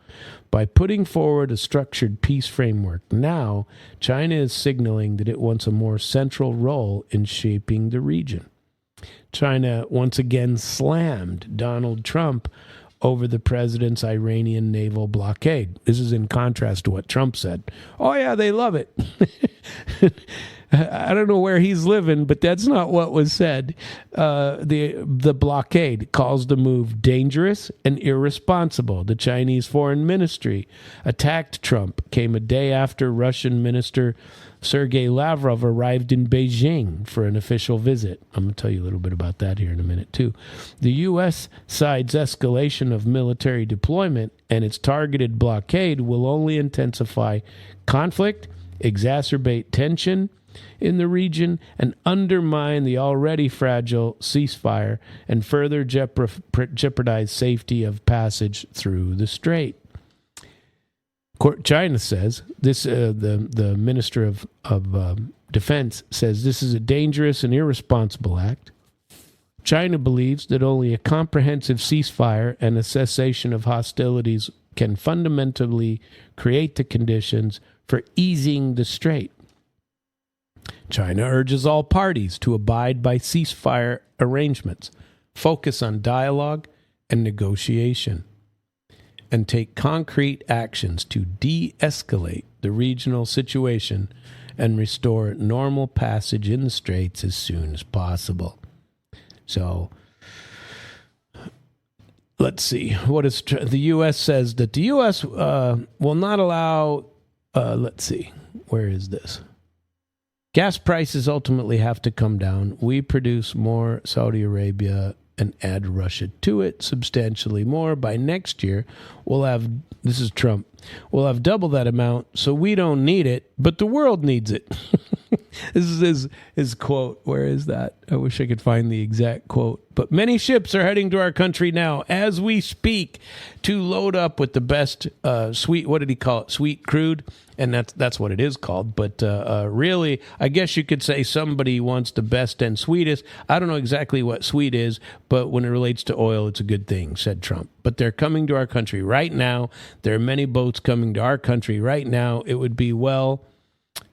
By putting forward a structured peace framework now, China is signaling that it wants a more central role in shaping the region. China once again slammed Donald Trump over the president's Iranian naval blockade. This is in contrast to what Trump said. Oh, yeah, they love it. I don't know where he's living, but that's not what was said. The blockade calls the move dangerous and irresponsible. The Chinese Foreign Ministry attacked Trump. Came a day after Russian Minister Sergei Lavrov arrived in Beijing for an official visit. I'm going to tell you a little bit about that here in a minute, too. The U.S. side's escalation of military deployment and its targeted blockade will only intensify conflict, exacerbate tension in the region, and undermine the already fragile ceasefire and further jeopardize safety of passage through the strait. China says this. The Minister of Defense says this is a dangerous and irresponsible act. China believes that only a comprehensive ceasefire and a cessation of hostilities can fundamentally create the conditions for easing the strait. China urges all parties to abide by ceasefire arrangements, focus on dialogue and negotiation, and take concrete actions to de-escalate the regional situation and restore normal passage in the straits as soon as possible. So, let's see. What is the U.S. says that the U.S. Will not allow. Let's see. Where is this? Gas prices ultimately have to come down. We produce more Saudi Arabia and add Russia to it substantially more. By next year, we'll have, this is Trump, we'll have double that amount, so we don't need it, but the world needs it. This is his quote. Where is that? I wish I could find the exact quote. But many ships are heading to our country now as we speak to load up with the best sweet, what did he call it? Sweet crude. And that's what it is called. But really, I guess you could say somebody wants the best and sweetest. I don't know exactly what sweet is, but when it relates to oil, it's a good thing, said Trump. But they're coming to our country right now. There are many boats coming to our country right now. It would be well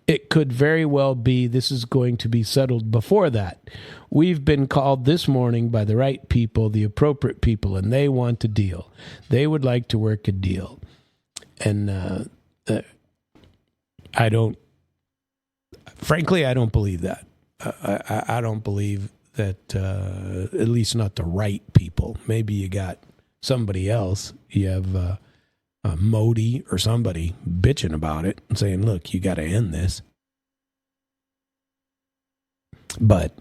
it could very well be this is going to be settled before that. We've been called this morning by the right people, the appropriate people, and they want a deal. They would like to work a deal. And I don't believe that. I don't believe that, at least not the right people. Maybe you got somebody else. You have Modi or somebody bitching about it and saying, look, you got to end this. But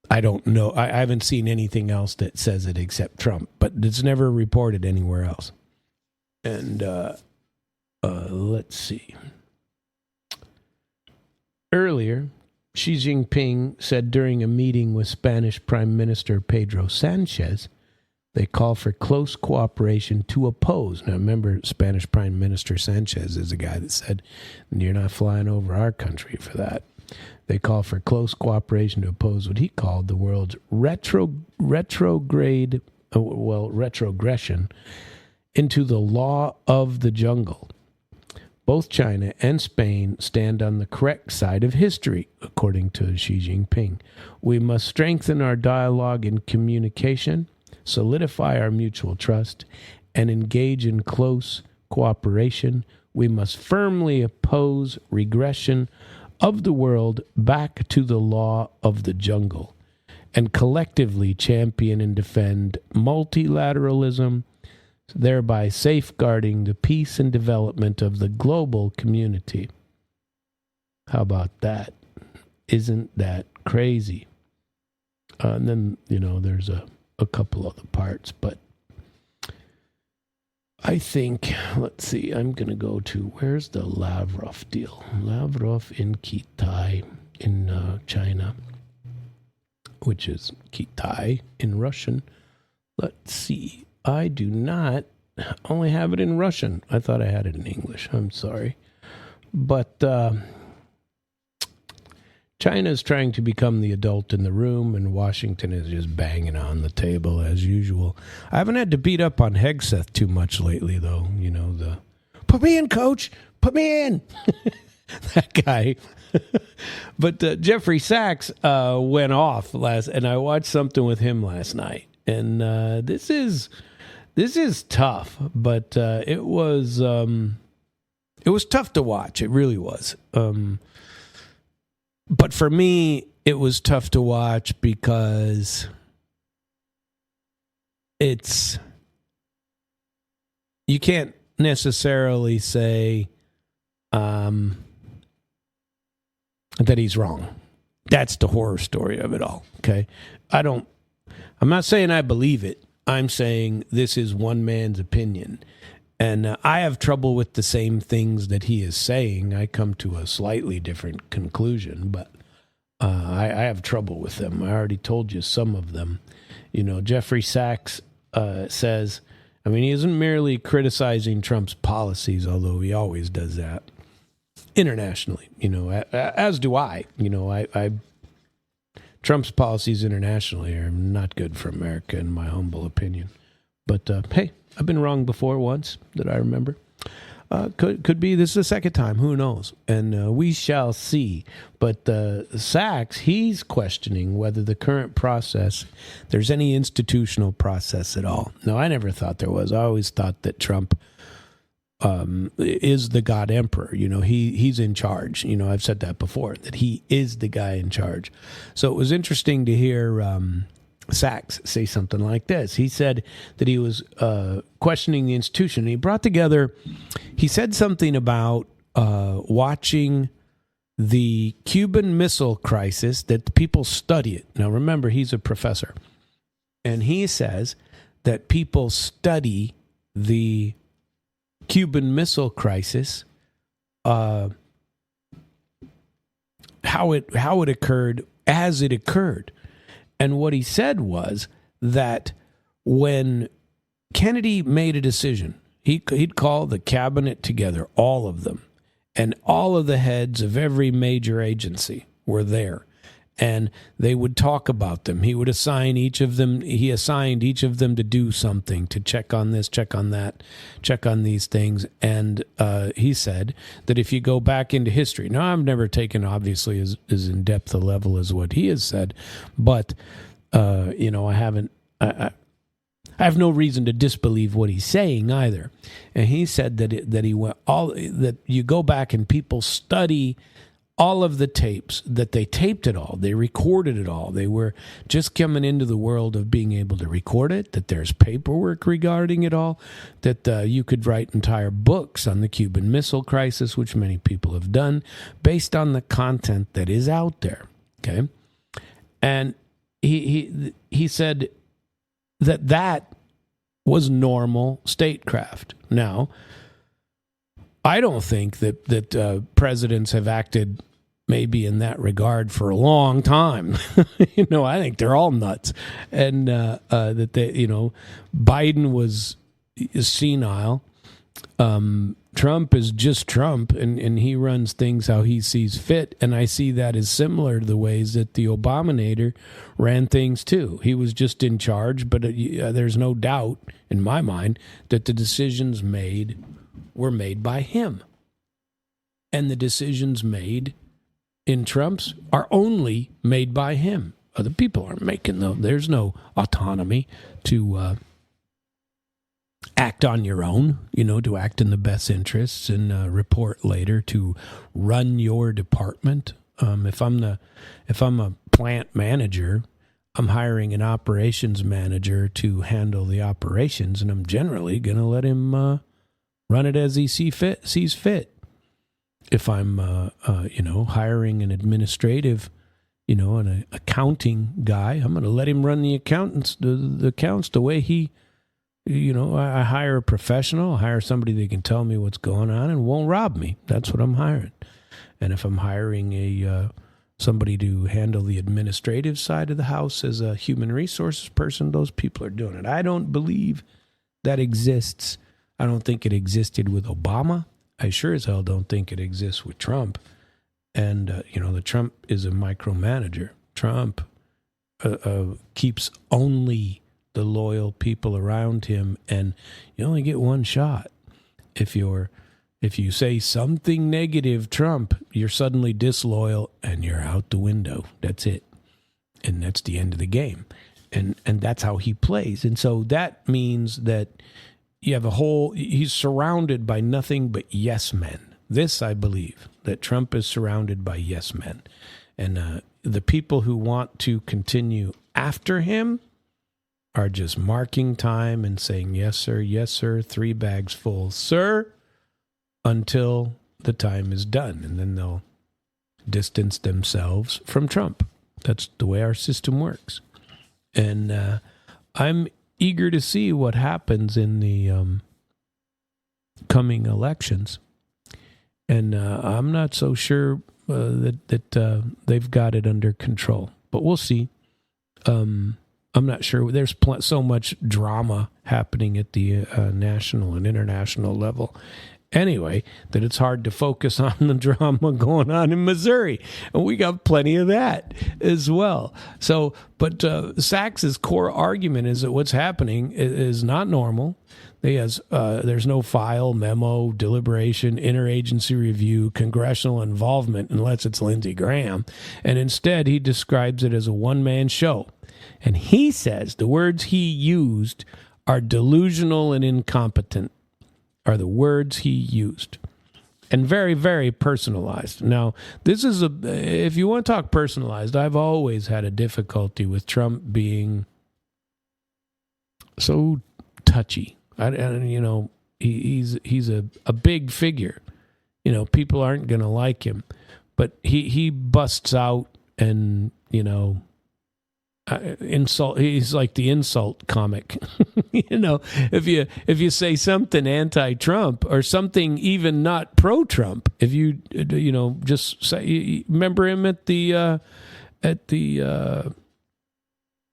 I don't know. I haven't seen anything else that says it except Trump, but it's never reported anywhere else. And let's see. Earlier, Xi Jinping said during a meeting with Spanish Prime Minister Pedro Sanchez, they call for close cooperation to oppose. Now, remember, Spanish Prime Minister Sanchez is a guy that said, you're not flying over our country for that. They call for close cooperation to oppose what he called the world's retrogression into the law of the jungle. Both China and Spain stand on the correct side of history, according to Xi Jinping. We must strengthen our dialogue and communication, solidify our mutual trust, and engage in close cooperation. We must firmly oppose regression of the world back to the law of the jungle, and collectively champion and defend multilateralism, thereby safeguarding the peace and development of the global community. How about that? Isn't that crazy? And then, there's a couple other parts, but I think, let's see, I'm going to go to, where's the Lavrov deal? Lavrov in Kitai in China, which is Kitai in Russian. Let's see. I do not only have it in Russian. I thought I had it in English. I'm sorry. But China is trying to become the adult in the room, and Washington is just banging on the table as usual. I haven't had to beat up on Hegseth too much lately, though. Put me in, coach. Put me in. That guy. But Jeffrey Sachs went off and I watched something with him last night. And this is tough, but it was tough to watch. It really was. But for me, it was tough to watch because you can't necessarily say that he's wrong. That's the horror story of it all. Okay, I'm not saying I believe it. I'm saying this is one man's opinion. And I have trouble with the same things that he is saying. I come to a slightly different conclusion, but I have trouble with them. I already told you some of them. Jeffrey Sachs says, he isn't merely criticizing Trump's policies, although he always does that internationally, as do I. Trump's policies internationally are not good for America, in my humble opinion. But, hey, I've been wrong before once that I remember. Could be this is the second time. Who knows? And we shall see. But Sachs, he's questioning whether the current process, there's any institutional process at all. Now, I never thought there was. I always thought that Trump is the God Emperor. He's in charge. I've said that before, that he is the guy in charge. So it was interesting to hear Sachs say something like this. He said that he was questioning the institution. He said something about watching the Cuban Missile Crisis, that people study it. Now, remember, he's a professor. And he says that people study the Cuban Missile Crisis, how it occurred as it occurred. And what he said was that when Kennedy made a decision, he'd call the cabinet together, all of them, and all of the heads of every major agency were there. And they would talk about them. He would assign each of them, he assigned each of them to do something, to check on this, check on that, check on these things. And he said that if you go back into history, now I've never taken obviously as in-depth a level as what he has said, but, I have no reason to disbelieve what he's saying either. And he said that you go back and people study all of the tapes, that they taped it all, they recorded it all. They were just coming into the world of being able to record it, that there's paperwork regarding it all, that you could write entire books on the Cuban Missile Crisis, which many people have done, based on the content that is out there. Okay? And he said that was normal statecraft. Now, I don't think that presidents have acted maybe in that regard for a long time. I think they're all nuts, and that Biden was senile. Trump is just Trump, and he runs things how he sees fit. And I see that as similar to the ways that the Obamanator ran things too. He was just in charge, but there's no doubt in my mind that the decisions were made by him. And the decisions made in Trump's are only made by him. Other people aren't making them. There's no autonomy to act on your own, to act in the best interests and report later, to run your department. If I'm a plant manager, I'm hiring an operations manager to handle the operations, and I'm generally going to let him run it as he sees fit. If I'm, hiring an administrative, an accounting guy, I'm going to let him run the accounts the way he, I hire a professional, hire somebody that can tell me what's going on and won't rob me. That's what I'm hiring. And if I'm hiring somebody to handle the administrative side of the house as a human resources person, those people are doing it. I don't believe that exists. I don't think it existed with Obama. I sure as hell don't think it exists with Trump. And, the Trump is a micromanager. Trump keeps only the loyal people around him, and you only get one shot. If you say something negative, Trump, you're suddenly disloyal and you're out the window. That's it. And that's the end of the game. And that's how he plays. And so that means that you have he's surrounded by nothing but yes men. This, I believe, that Trump is surrounded by yes men. And the people who want to continue after him are just marking time and saying, yes, sir, 3 bags full, sir, until the time is done. And then they'll distance themselves from Trump. That's the way our system works. And I'm eager to see what happens in the coming elections. And I'm not so sure that they've got it under control. But we'll see. I'm not sure. There's so much drama happening at the national and international level anyway, that it's hard to focus on the drama going on in Missouri. And we got plenty of that as well. So, but Sachs's core argument is that what's happening is not normal. There's no file, memo, deliberation, interagency review, congressional involvement, unless it's Lindsey Graham. And instead, he describes it as a one-man show. And he says the words he used are delusional and incompetent, are the words he used. And very, very personalized. Now, this is if you want to talk personalized, I've always had a difficulty with Trump being so touchy. He's a big figure. People aren't going to like him. But he busts out and, insult. He's like the insult comic. If you say something anti-Trump or something even not pro-Trump, if you just say, remember him at the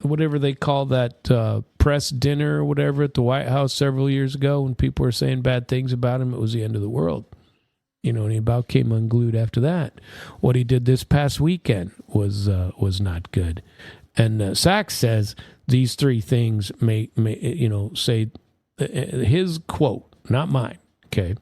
whatever they call that press dinner or whatever at the White House several years ago when people were saying bad things about him, it was the end of the world. and he about came unglued after that. What he did this past weekend was not good. And Sachs says these three things may say his quote, not mine, okay,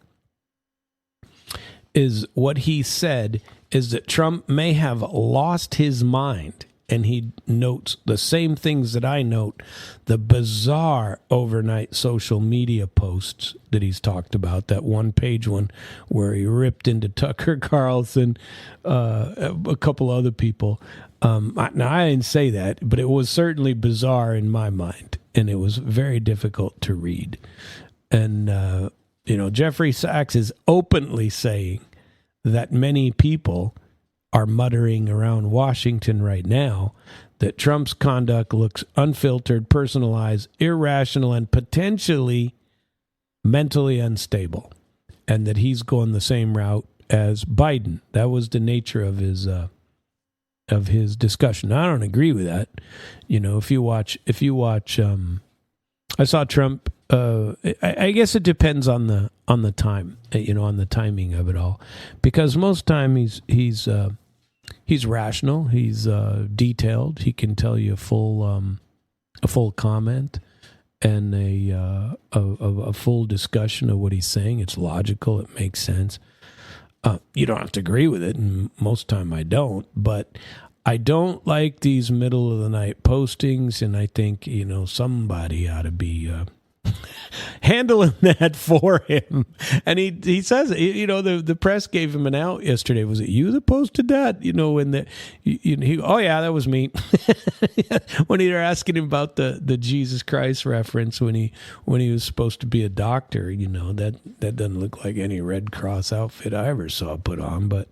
is what he said is that Trump may have lost his mind. And he notes the same things that I note, the bizarre overnight social media posts that he's talked about, that one-page one where he ripped into Tucker Carlson, a couple other people. Now, I didn't say that, but it was certainly bizarre in my mind, and it was very difficult to read. And, Jeffrey Sachs is openly saying that many people are muttering around Washington right now that Trump's conduct looks unfiltered, personalized, irrational, and potentially mentally unstable, and that he's going the same route as Biden. That was the nature of his discussion. Now, I don't agree with that. If you watch, I saw Trump. I guess it depends on the time, on the timing of it all, because most time he's rational, he's detailed, he can tell you a full comment and a full discussion of what he's saying. It's logical, it makes sense. You don't have to agree with it, and most time I don't, but I don't like these middle of the night postings, and I think somebody ought to be handling that for him. And he says, the press gave him an out yesterday. Was it you that posted that? Oh yeah, that was me. When they were asking him about the Jesus Christ reference when he was supposed to be a doctor, that doesn't look like any Red Cross outfit I ever saw put on, but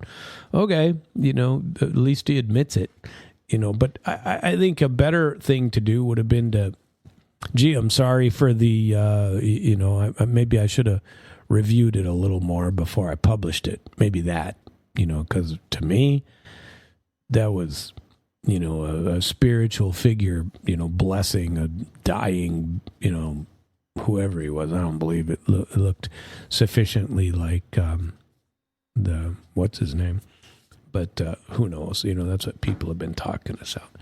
okay, at least he admits it, but I think a better thing to do would have been to, gee, I'm sorry for the, maybe I should have reviewed it a little more before I published it. Maybe that, because to me, that was, a spiritual figure, blessing a dying, whoever he was. I don't believe it looked sufficiently like what's his name? But who knows? That's what people have been talking us out.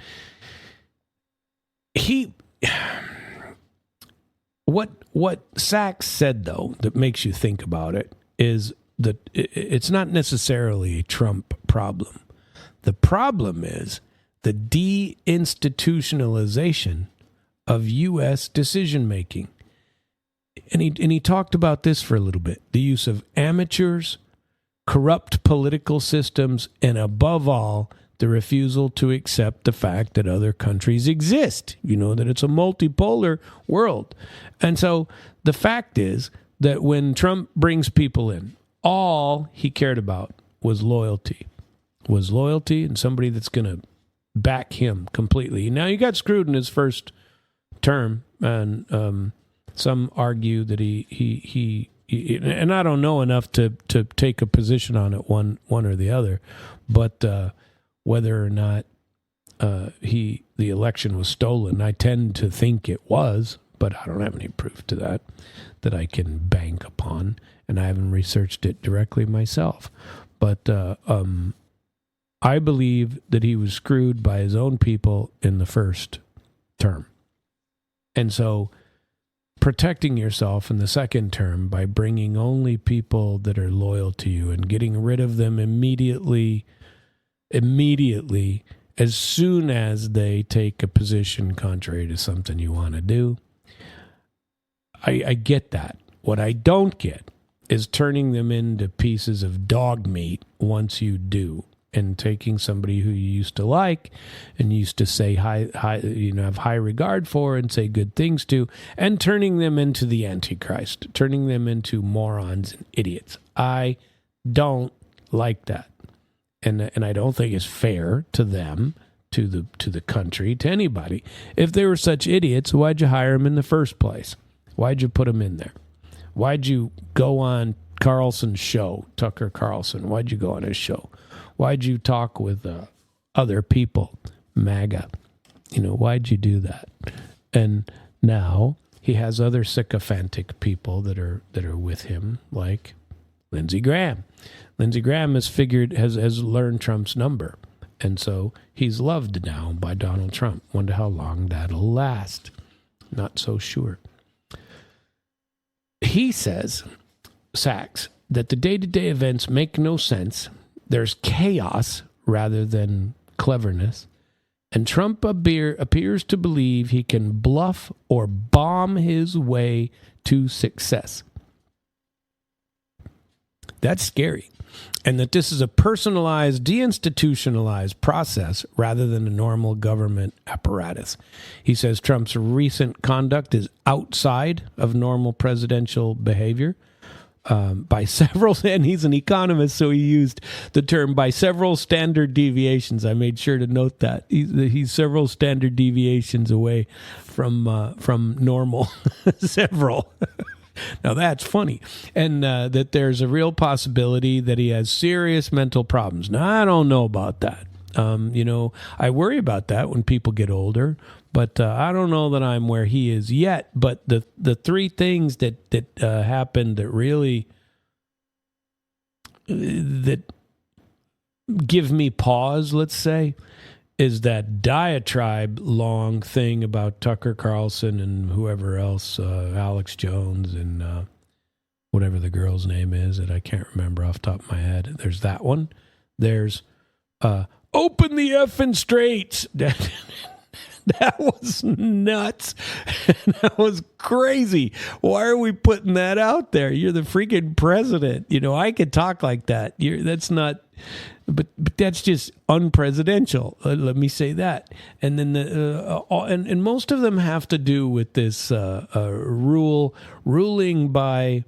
What Sachs said, though, that makes you think about it is that it's not necessarily a Trump problem. The problem is the deinstitutionalization of U.S. decision-making. And he talked about this for a little bit, the use of amateurs, corrupt political systems, and above all, the refusal to accept the fact that other countries exist, that it's a multipolar world. And so the fact is that when Trump brings people in, all he cared about was loyalty and somebody that's going to back him completely. Now, he got screwed in his first term, and some argue that he and I don't know enough to take a position on it, one or the other, but whether or not the election was stolen, I tend to think it was, but I don't have any proof to that I can bank upon, and I haven't researched it directly myself. But I believe that he was screwed by his own people in the first term. And so protecting yourself in the second term by bringing only people that are loyal to you and getting rid of them immediately as soon as they take a position contrary to something you want to do. I get that. What I don't get is turning them into pieces of dog meat once you do, and taking somebody who you used to like and used to say have high regard for and say good things to, and turning them into the Antichrist, turning them into morons and idiots. I don't like that. And I don't think it's fair to them, to the country, to anybody. If they were such idiots, why'd you hire them in the first place? Why'd you put them in there? Why'd you go on Carlson's show, Tucker Carlson? Why'd you go on his show? Why'd you talk with other people, MAGA? Why'd you do that? And now he has other sycophantic people that are with him, like Lindsey Graham. Lindsey Graham has learned Trump's number. And so he's loved now by Donald Trump. Wonder how long that'll last. Not so sure. He says, Sachs, that the day-to-day events make no sense. There's chaos rather than cleverness. And Trump appears to believe he can bluff or bomb his way to success. That's scary. And that this is a personalized, deinstitutionalized process rather than a normal government apparatus. He says Trump's recent conduct is outside of normal presidential behavior by several, and he's an economist, so he used the term by several standard deviations. I made sure to note that. He's several standard deviations away from normal. Several. Now, that's funny. And that there's a real possibility that he has serious mental problems. Now, I don't know about that. I worry about that when people get older, but I don't know that I'm where he is yet. But the three things that happened that really that give me pause, let's say, is that diatribe long thing about Tucker Carlson and whoever else, Alex Jones and whatever the girl's name is that I can't remember off the top of my head. There's that one. There's open the effing straits. That was nuts. That was crazy. Why are we putting that out there? You're the freaking president. I could talk like that. That's not... But that's just unpresidential. Let me say that. And then and most of them have to do with this ruling by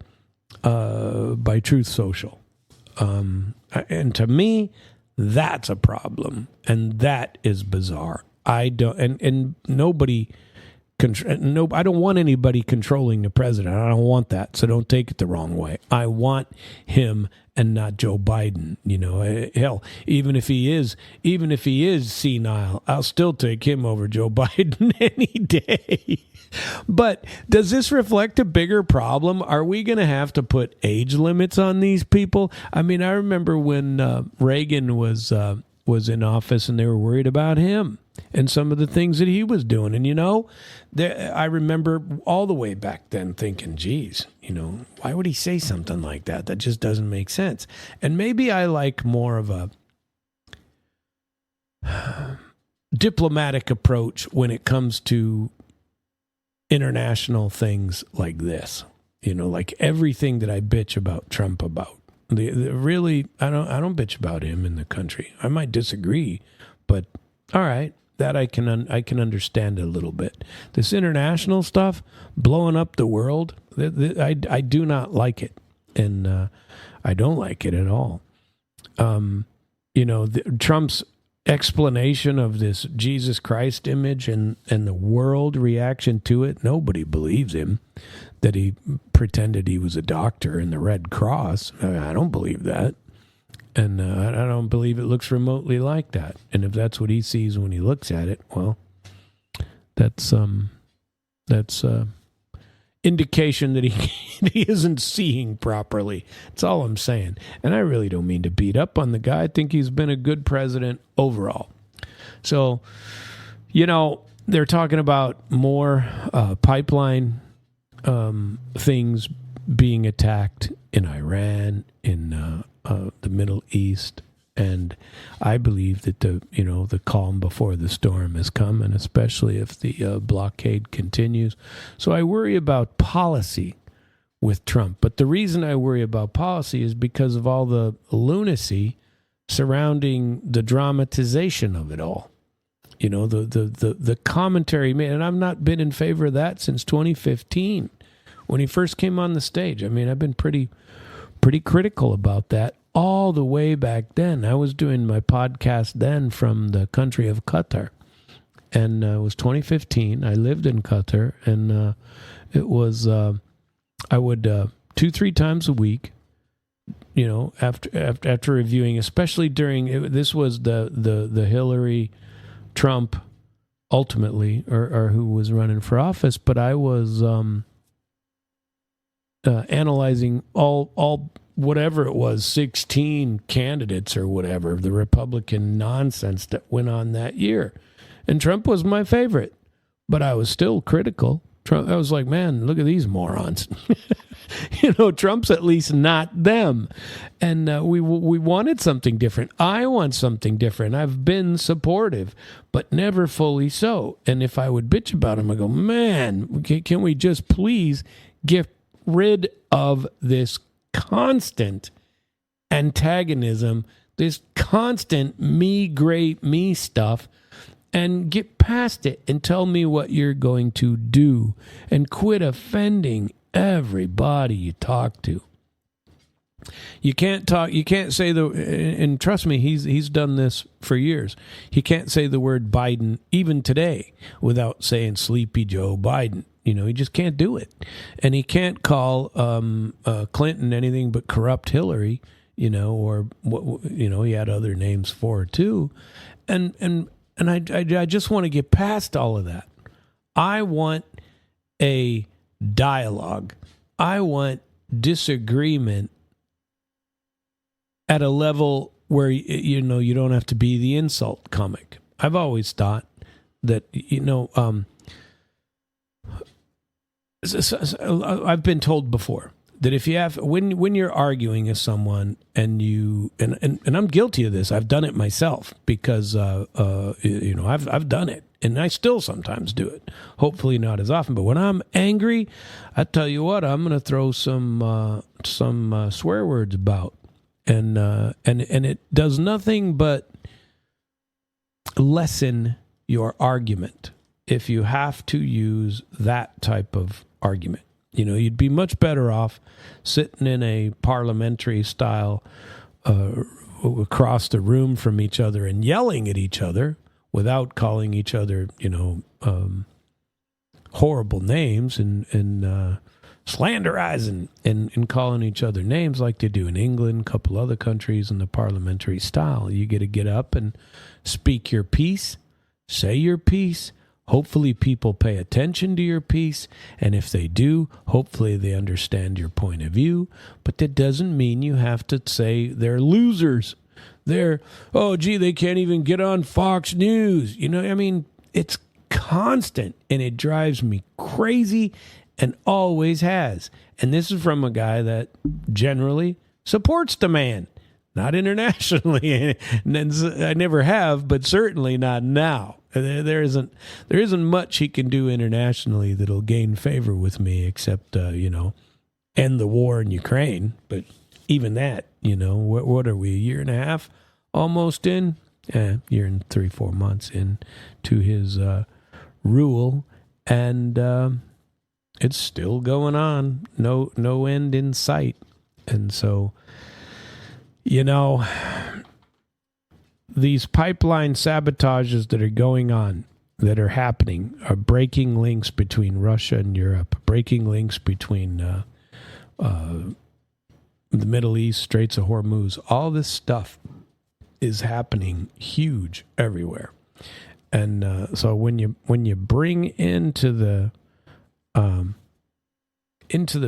Truth Social. And to me, that's a problem, and that is bizarre. I don't, and nobody. I don't want anybody controlling the president. I don't want that. So don't take it the wrong way. I want him and not Joe Biden. Hell, even if he is senile, I'll still take him over Joe Biden any day. But does this reflect a bigger problem? Are we going to have to put age limits on these people? I mean, I remember when Reagan was in office and they were worried about him and some of the things that he was doing. And, I remember all the way back then thinking, geez, why would he say something like that? That just doesn't make sense. And maybe I like more of a diplomatic approach when it comes to international things like this. Like everything that I bitch about Trump about. Really, I don't bitch about him in the country. I might disagree, but all right. That I can understand a little bit. This international stuff, blowing up the world, I do not like it, and I don't like it at all. Trump's explanation of this Jesus Christ image and the world reaction to it, nobody believes him. That he pretended he was a doctor in the Red Cross, I don't believe that. And I don't believe it looks remotely like that. And if that's what he sees when he looks at it, well, that's indication that he isn't seeing properly. That's all I'm saying. And I really don't mean to beat up on the guy. I think he's been a good president overall. So, they're talking about more pipeline things being attacked in Iran, in the Middle East, and I believe that the calm before the storm has come, and especially if the blockade continues. So I worry about policy with Trump. But the reason I worry about policy is because of all the lunacy surrounding the dramatization of it all. The commentary made, and I've not been in favor of that since 2015 when he first came on the stage. I mean, I've been pretty critical about that all the way back then. I was doing my podcast then from the country of Qatar, and it was 2015. I lived in Qatar, and it was I would 2-3 times a week, after reviewing, especially during this was the Hillary Trump ultimately, or who was running for office, but I was analyzing all whatever it was, 16 candidates or whatever, the Republican nonsense that went on that year. And Trump was my favorite, but I was still critical. I was like, man, look at these morons. Trump's at least not them. And we wanted something different. I want something different. I've been supportive, but never fully so. And if I would bitch about him, I go, man, can we just please get rid of this constant antagonism, this constant me, great me stuff, and get past it and tell me what you're going to do and quit offending everybody you talk to. You can't say and trust me, he's done this for years. He can't say the word Biden even today without saying Sleepy Joe Biden. He just can't do it. And he can't call Clinton anything but corrupt Hillary, or what, he had other names for her too. And I just want to get past all of that. I want a dialogue. I want disagreement at a level where, you don't have to be the insult comic. I've always thought that, I've been told before that if you have, when you're arguing with someone and I'm guilty of this, I've done it myself because, I've done it and I still sometimes do it. Hopefully not as often, but when I'm angry, I tell you what, I'm going to throw some swear words about, and it does nothing but lessen your argument if you have to use that type of argument. You'd be much better off sitting in a parliamentary style across the room from each other and yelling at each other without calling each other, horrible names and slanderizing and calling each other names like they do in England, a couple other countries in the parliamentary style. You get to get up and speak your piece, say your piece. Hopefully people pay attention to your piece, and if they do, hopefully they understand your point of view. But that doesn't mean you have to say they're losers. They can't even get on Fox News. It's constant, and it drives me crazy and always has. And this is from a guy that generally supports the man. Not internationally, I never have, but certainly not now. There isn't much he can do internationally that'll gain favor with me, except end the war in Ukraine. But even that, what are we, a year and a half almost in? Year and 3-4 months in to his rule, and it's still going on. No end in sight, and so. These pipeline sabotages that are going on, that are happening, are breaking links between Russia and Europe, breaking links between the Middle East, Straits of Hormuz. All this stuff is happening huge everywhere. And so when you bring into the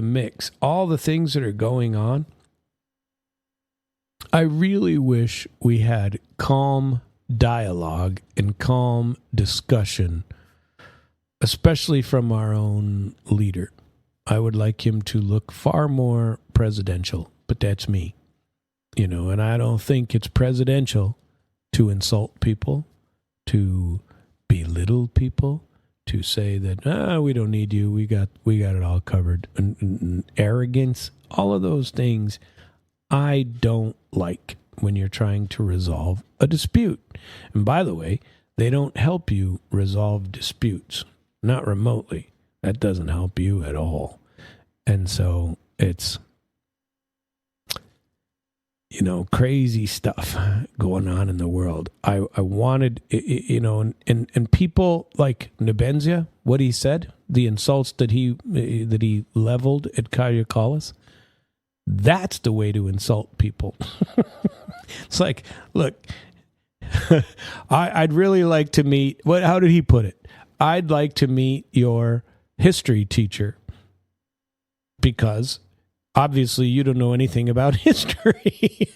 mix all the things that are going on, I really wish we had calm dialogue and calm discussion, especially from our own leader. I would like him to look far more presidential, but that's me. And I don't think it's presidential to insult people, to belittle people, to say that, we don't need you, we got it all covered, and arrogance, all of those things I don't like when you're trying to resolve a dispute. And by the way, they don't help you resolve disputes, not remotely. That doesn't help you at all. And so it's, crazy stuff going on in the world. I wanted, and people like Nebenzya, what he said, the insults that he leveled at Kaja Kallas, that's the way to insult people. It's like, look, I'd really like to meet, how did he put it? I'd like to meet your history teacher because obviously you don't know anything about history.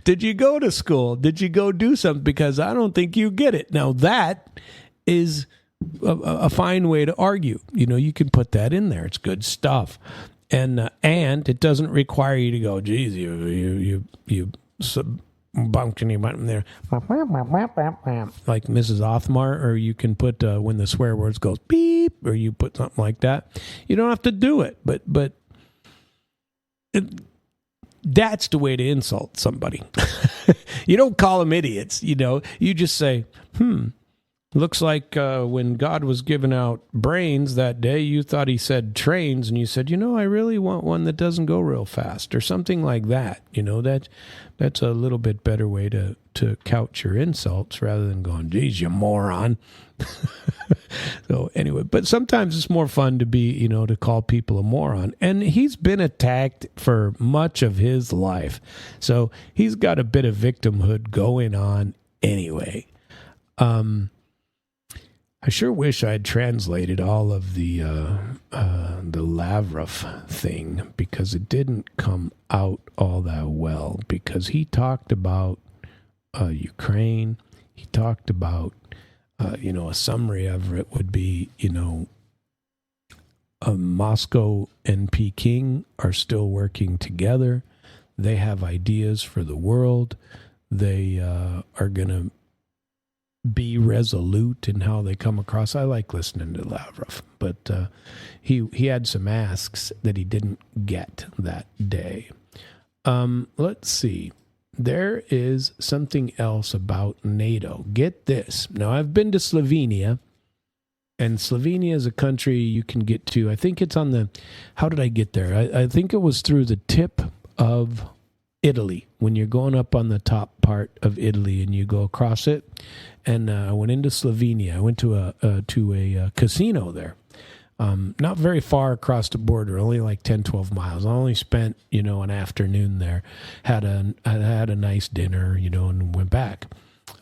Did you go to school? Did you go do something? Because I don't think you get it. Now that is a fine way to argue. You can put that in there. It's good stuff. And it doesn't require you to go, geez, you bumped any button there, like Mrs. Othmar, or you can put when the swear words goes beep, or you put something like that. You don't have to do it, but that's the way to insult somebody. You don't call them idiots. You just say, looks like when God was giving out brains that day, you thought he said trains, and you said, I really want one that doesn't go real fast, or something like that. That's a little bit better way to couch your insults rather than going, geez, you moron. So anyway, but sometimes it's more fun to be, to call people a moron. And he's been attacked for much of his life. So he's got a bit of victimhood going on anyway. I sure wish I'd translated all of the Lavrov thing, because it didn't come out all that well, because he talked about Ukraine. He talked about, a summary of it would be, Moscow and Peking are still working together. They have ideas for the world. They are going to be resolute in how they come across. I like listening to Lavrov, but he had some asks that he didn't get that day. Let's see. There is something else about NATO. Get this. Now, I've been to Slovenia, and Slovenia is a country you can get to. I think it's on the... How did I get there? I think it was through the tip of Italy, when you're going up on the top part of Italy and you go across it. And I went into Slovenia. I went to a casino there. Not very far across the border, only like 10, 12 miles. I only spent, an afternoon there. Had a nice dinner, and went back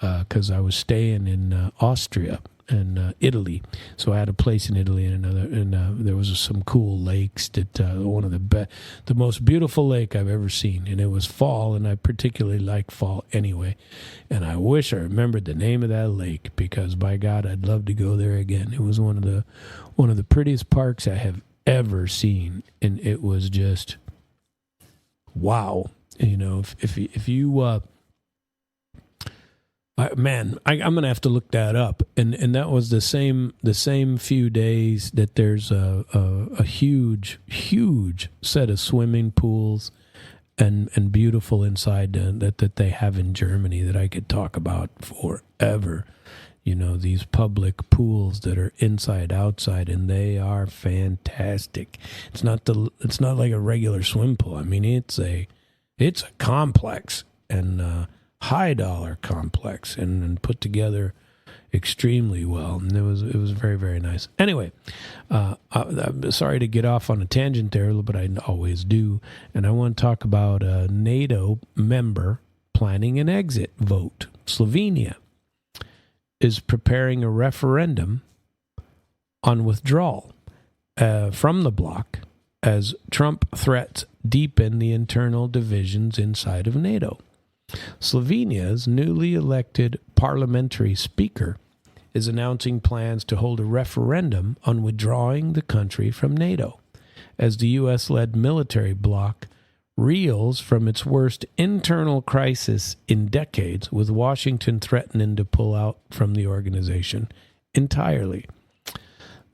because I was staying in Austria and Italy. So I had a place in Italy and another, and there was some cool lakes that one of the most beautiful lake I've ever seen. And it was fall, and I particularly like fall anyway. And I wish I remembered the name of that lake, because by God, I'd love to go there again. It was one of the prettiest parks I have ever seen, and it was just wow. If you man, I'm gonna have to look that up, and that was the same few days that there's a huge set of swimming pools and beautiful inside that they have in Germany that I could talk about forever. These public pools that are inside, outside, and they are fantastic. It's not like a regular swim pool. I mean, it's a complex, and high dollar complex, and put together extremely well. And it was very, very nice. Anyway, I'm sorry to get off on a tangent there, but I always do. And I want to talk about a NATO member planning an exit vote. Slovenia is preparing a referendum on withdrawal from the bloc as Trump threats deepen the internal divisions inside of NATO. Slovenia's newly elected parliamentary speaker is announcing plans to hold a referendum on withdrawing the country from NATO, as the U.S.-led military bloc reels from its worst internal crisis in decades, with Washington threatening to pull out from the organization entirely.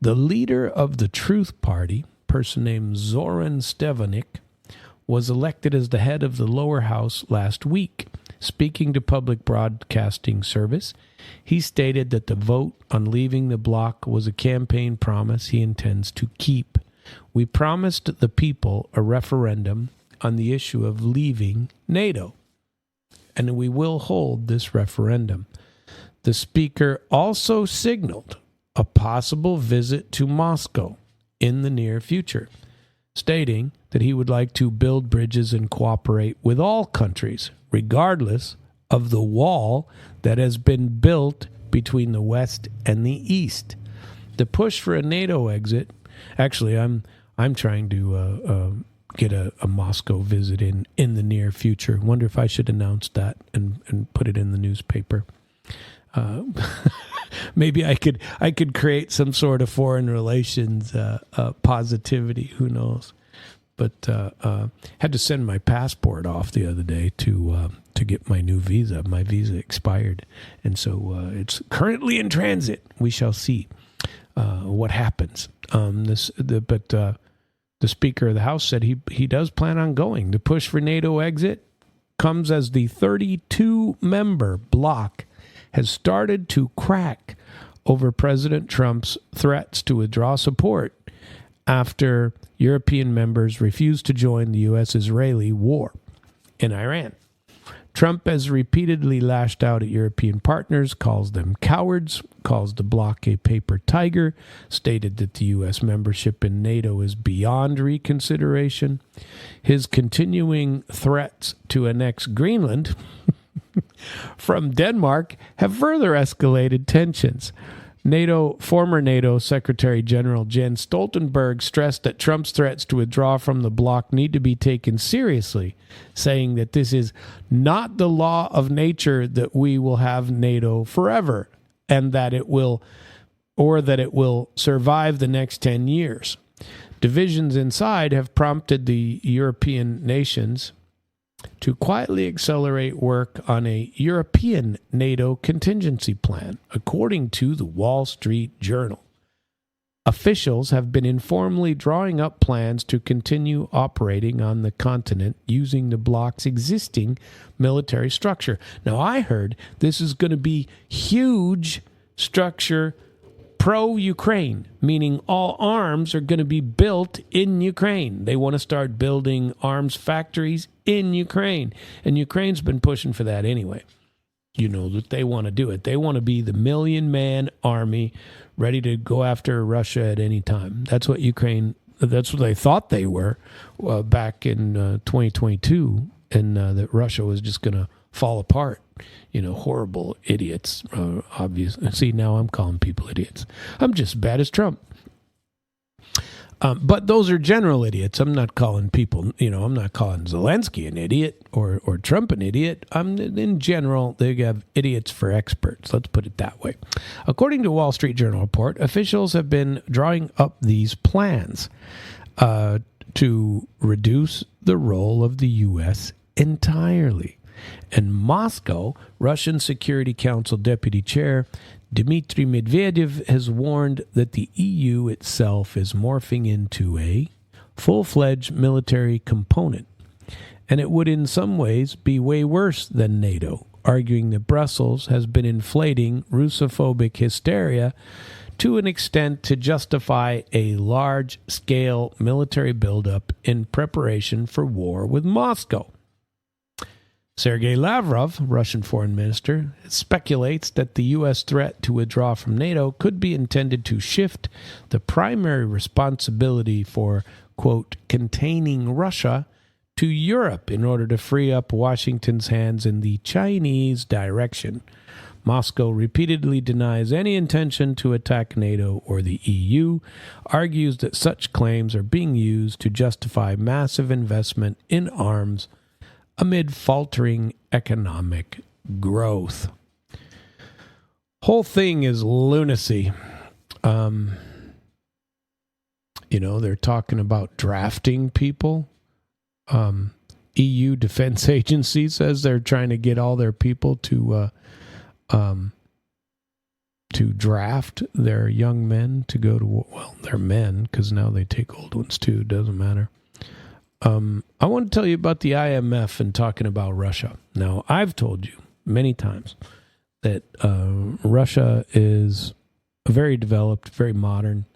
The leader of the Truth Party, a person named Zoran Stefanik, was elected as the head of the lower house last week. Speaking to Public Broadcasting Service, he stated that the vote on leaving the bloc was a campaign promise he intends to keep. We promised the people a referendum on the issue of leaving NATO, and we will hold this referendum. The speaker also signaled a possible visit to Moscow in the near future, stating that he would like to build bridges and cooperate with all countries, regardless of the wall that has been built between the West and the East. The push for a NATO exit, actually, I'm trying to get a Moscow visit in the near future. Wonder if I should announce that and put it in the newspaper. Maybe I could create some sort of foreign relations positivity. Who knows? But had to send my passport off the other day to get my new visa. My visa expired, and so it's currently in transit. We shall see what happens. The Speaker of the House said he does plan on going. The push for NATO exit comes as the 32-member bloc has started to crack over President Trump's threats to withdraw support after European members refused to join the U.S.-Israeli war in Iran. Trump has repeatedly lashed out at European partners, calls them cowards, calls the bloc a paper tiger, stated that the U.S. membership in NATO is beyond reconsideration. His continuing threats to annex Greenland from Denmark have further escalated tensions. Former NATO Secretary General Jens Stoltenberg stressed that Trump's threats to withdraw from the bloc need to be taken seriously, saying that this is not the law of nature that we will have NATO forever, and that it will survive the next 10 years. Divisions inside have prompted the European nations to quietly accelerate work on a European NATO contingency plan, according to the Wall Street Journal. Officials have been informally drawing up plans to continue operating on the continent using the bloc's existing military structure. Now, I heard this is going to be huge structure pro-Ukraine, meaning all arms are going to be built in Ukraine. They want to start building arms factories in Ukraine. And Ukraine's been pushing for that anyway. You know that they want to do it. They want to be the 1 million-man army ready to go after Russia at any time. That's what they thought they were back in 2022, and that Russia was just going to fall apart. You know, horrible idiots, obviously. See, now I'm calling people idiots. I'm just as bad as Trump. But those are general idiots. I'm not calling people, I'm not calling Zelensky an idiot or Trump an idiot. In general, they have idiots for experts. Let's put it that way. According to Wall Street Journal report, officials have been drawing up these plans to reduce the role of the U.S. entirely. And Moscow, Russian Security Council Deputy Chair Dmitry Medvedev has warned that the EU itself is morphing into a full-fledged military component, and it would in some ways be way worse than NATO, arguing that Brussels has been inflating Russophobic hysteria to an extent to justify a large-scale military buildup in preparation for war with Moscow. Sergei Lavrov, Russian foreign minister, speculates that the U.S. threat to withdraw from NATO could be intended to shift the primary responsibility for, quote, containing Russia to Europe in order to free up Washington's hands in the Chinese direction. Moscow repeatedly denies any intention to attack NATO or the EU, argues that such claims are being used to justify massive investment in arms amid faltering economic growth. Whole thing is lunacy. They're talking about drafting people. EU Defense Agency says they're trying to get all their people to draft their young men to go to war. Well, they're men because now they take old ones too. Doesn't matter. I want to tell you about the IMF and talking about Russia. Now, I've told you many times that Russia is very developed, very modern,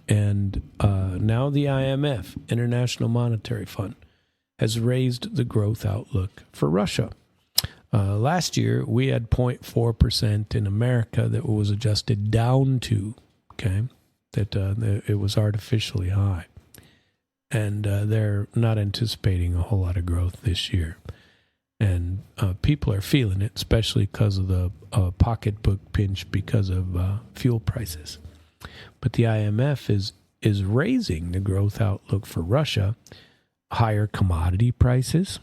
and now the IMF, International Monetary Fund, has raised the growth outlook for Russia. Last year, we had 0.4% in America that was adjusted down to, that it was artificially high. And they're not anticipating a whole lot of growth this year. And people are feeling it, especially because of the pocketbook pinch because of fuel prices. But the IMF is raising the growth outlook for Russia higher commodity prices,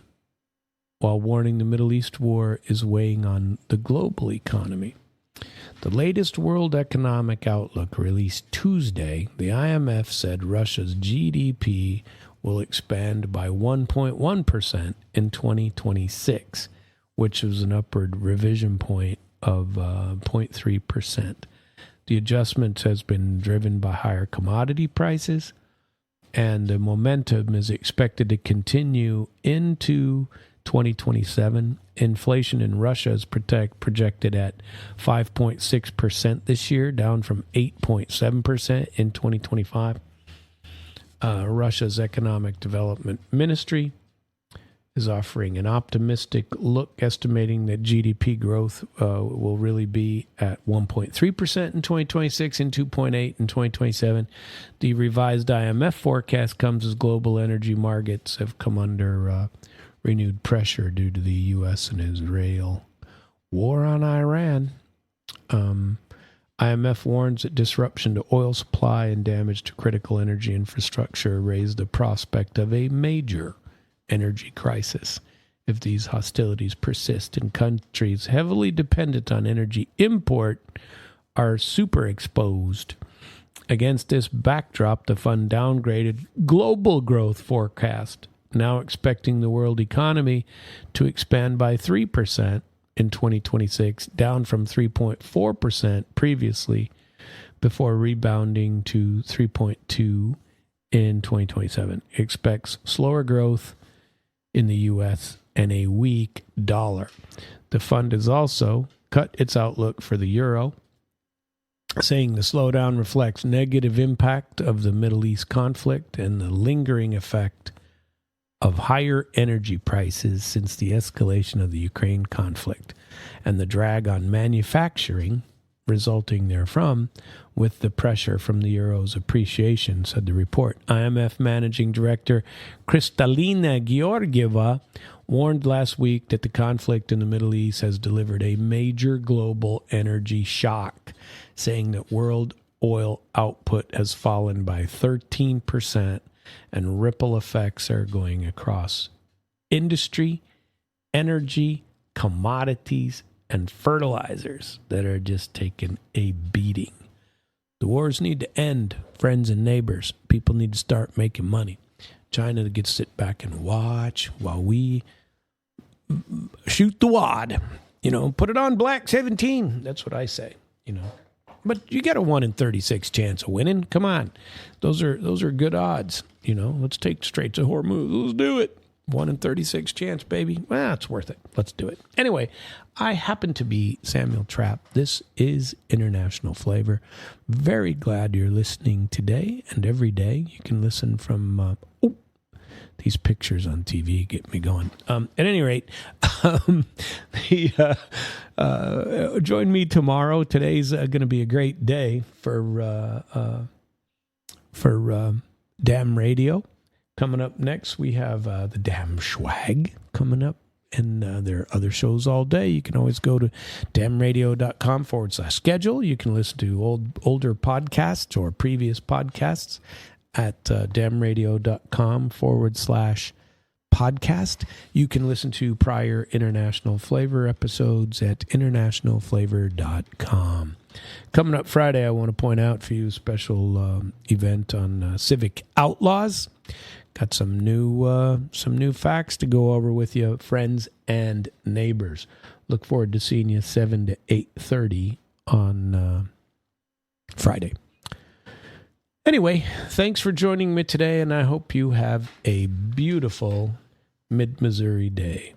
while warning the Middle East war is weighing on the global economy. The latest World Economic Outlook released Tuesday, the IMF said Russia's GDP will expand by 1.1% in 2026, which was an upward revision point of 0.3%. The adjustment has been driven by higher commodity prices, and the momentum is expected to continue into 2027. Inflation in Russia is projected at 5.6% this year, down from 8.7% in 2025. Russia's Economic Development Ministry is offering an optimistic look, estimating that GDP growth will really be at 1.3% in 2026 and 2.8% in 2027. The revised IMF forecast comes as global energy markets have come under renewed pressure due to the U.S. and Israel war on Iran. IMF warns that disruption to oil supply and damage to critical energy infrastructure raise the prospect of a major energy crisis if these hostilities persist, and countries heavily dependent on energy import are super exposed. Against this backdrop, the fund downgraded global growth forecast, now expecting the world economy to expand by 3% in 2026, down from 3.4% previously, before rebounding to 3.2% in 2027. It expects slower growth in the U.S. and a weak dollar. The fund has also cut its outlook for the euro, saying the slowdown reflects negative impact of the Middle East conflict and the lingering effect of higher energy prices since the escalation of the Ukraine conflict, and the drag on manufacturing resulting therefrom, with the pressure from the euro's appreciation, said the report. IMF Managing Director Kristalina Georgieva warned last week that the conflict in the Middle East has delivered a major global energy shock, saying that world oil output has fallen by 13%, and ripple effects are going across industry, energy, commodities, and fertilizers that are just taking a beating. The wars need to end, friends and neighbors. People need to start making money. China gets to sit back and watch while we shoot the wad. Put it on Black 17. That's what I say, But you got a 1 in 36 chance of winning. Come on. Those are good odds. Let's take Straits of Hormuz. Let's do it. 1 in 36 chance, baby. Well, it's worth it. Let's do it. Anyway, I happen to be Samuel Trapp. This is International Flavor. Very glad you're listening today and every day. You can listen from... these pictures on TV get me going. At any rate, join me tomorrow. Today's going to be a great day for Damn Radio. Coming up next, we have the Damn Schwag coming up, and there are other shows all day. You can always go to damnradio.com/schedule. You can listen to older podcasts or previous podcasts at damnradio.com/podcast. You can listen to prior International Flavor episodes at internationalflavor.com. Coming up Friday, I want to point out for you a special event on civic outlaws. Got some new facts to go over with you, friends and neighbors. Look forward to seeing you 7 to 8:30 on Friday. Anyway, thanks for joining me today, and I hope you have a beautiful Mid-Missouri day.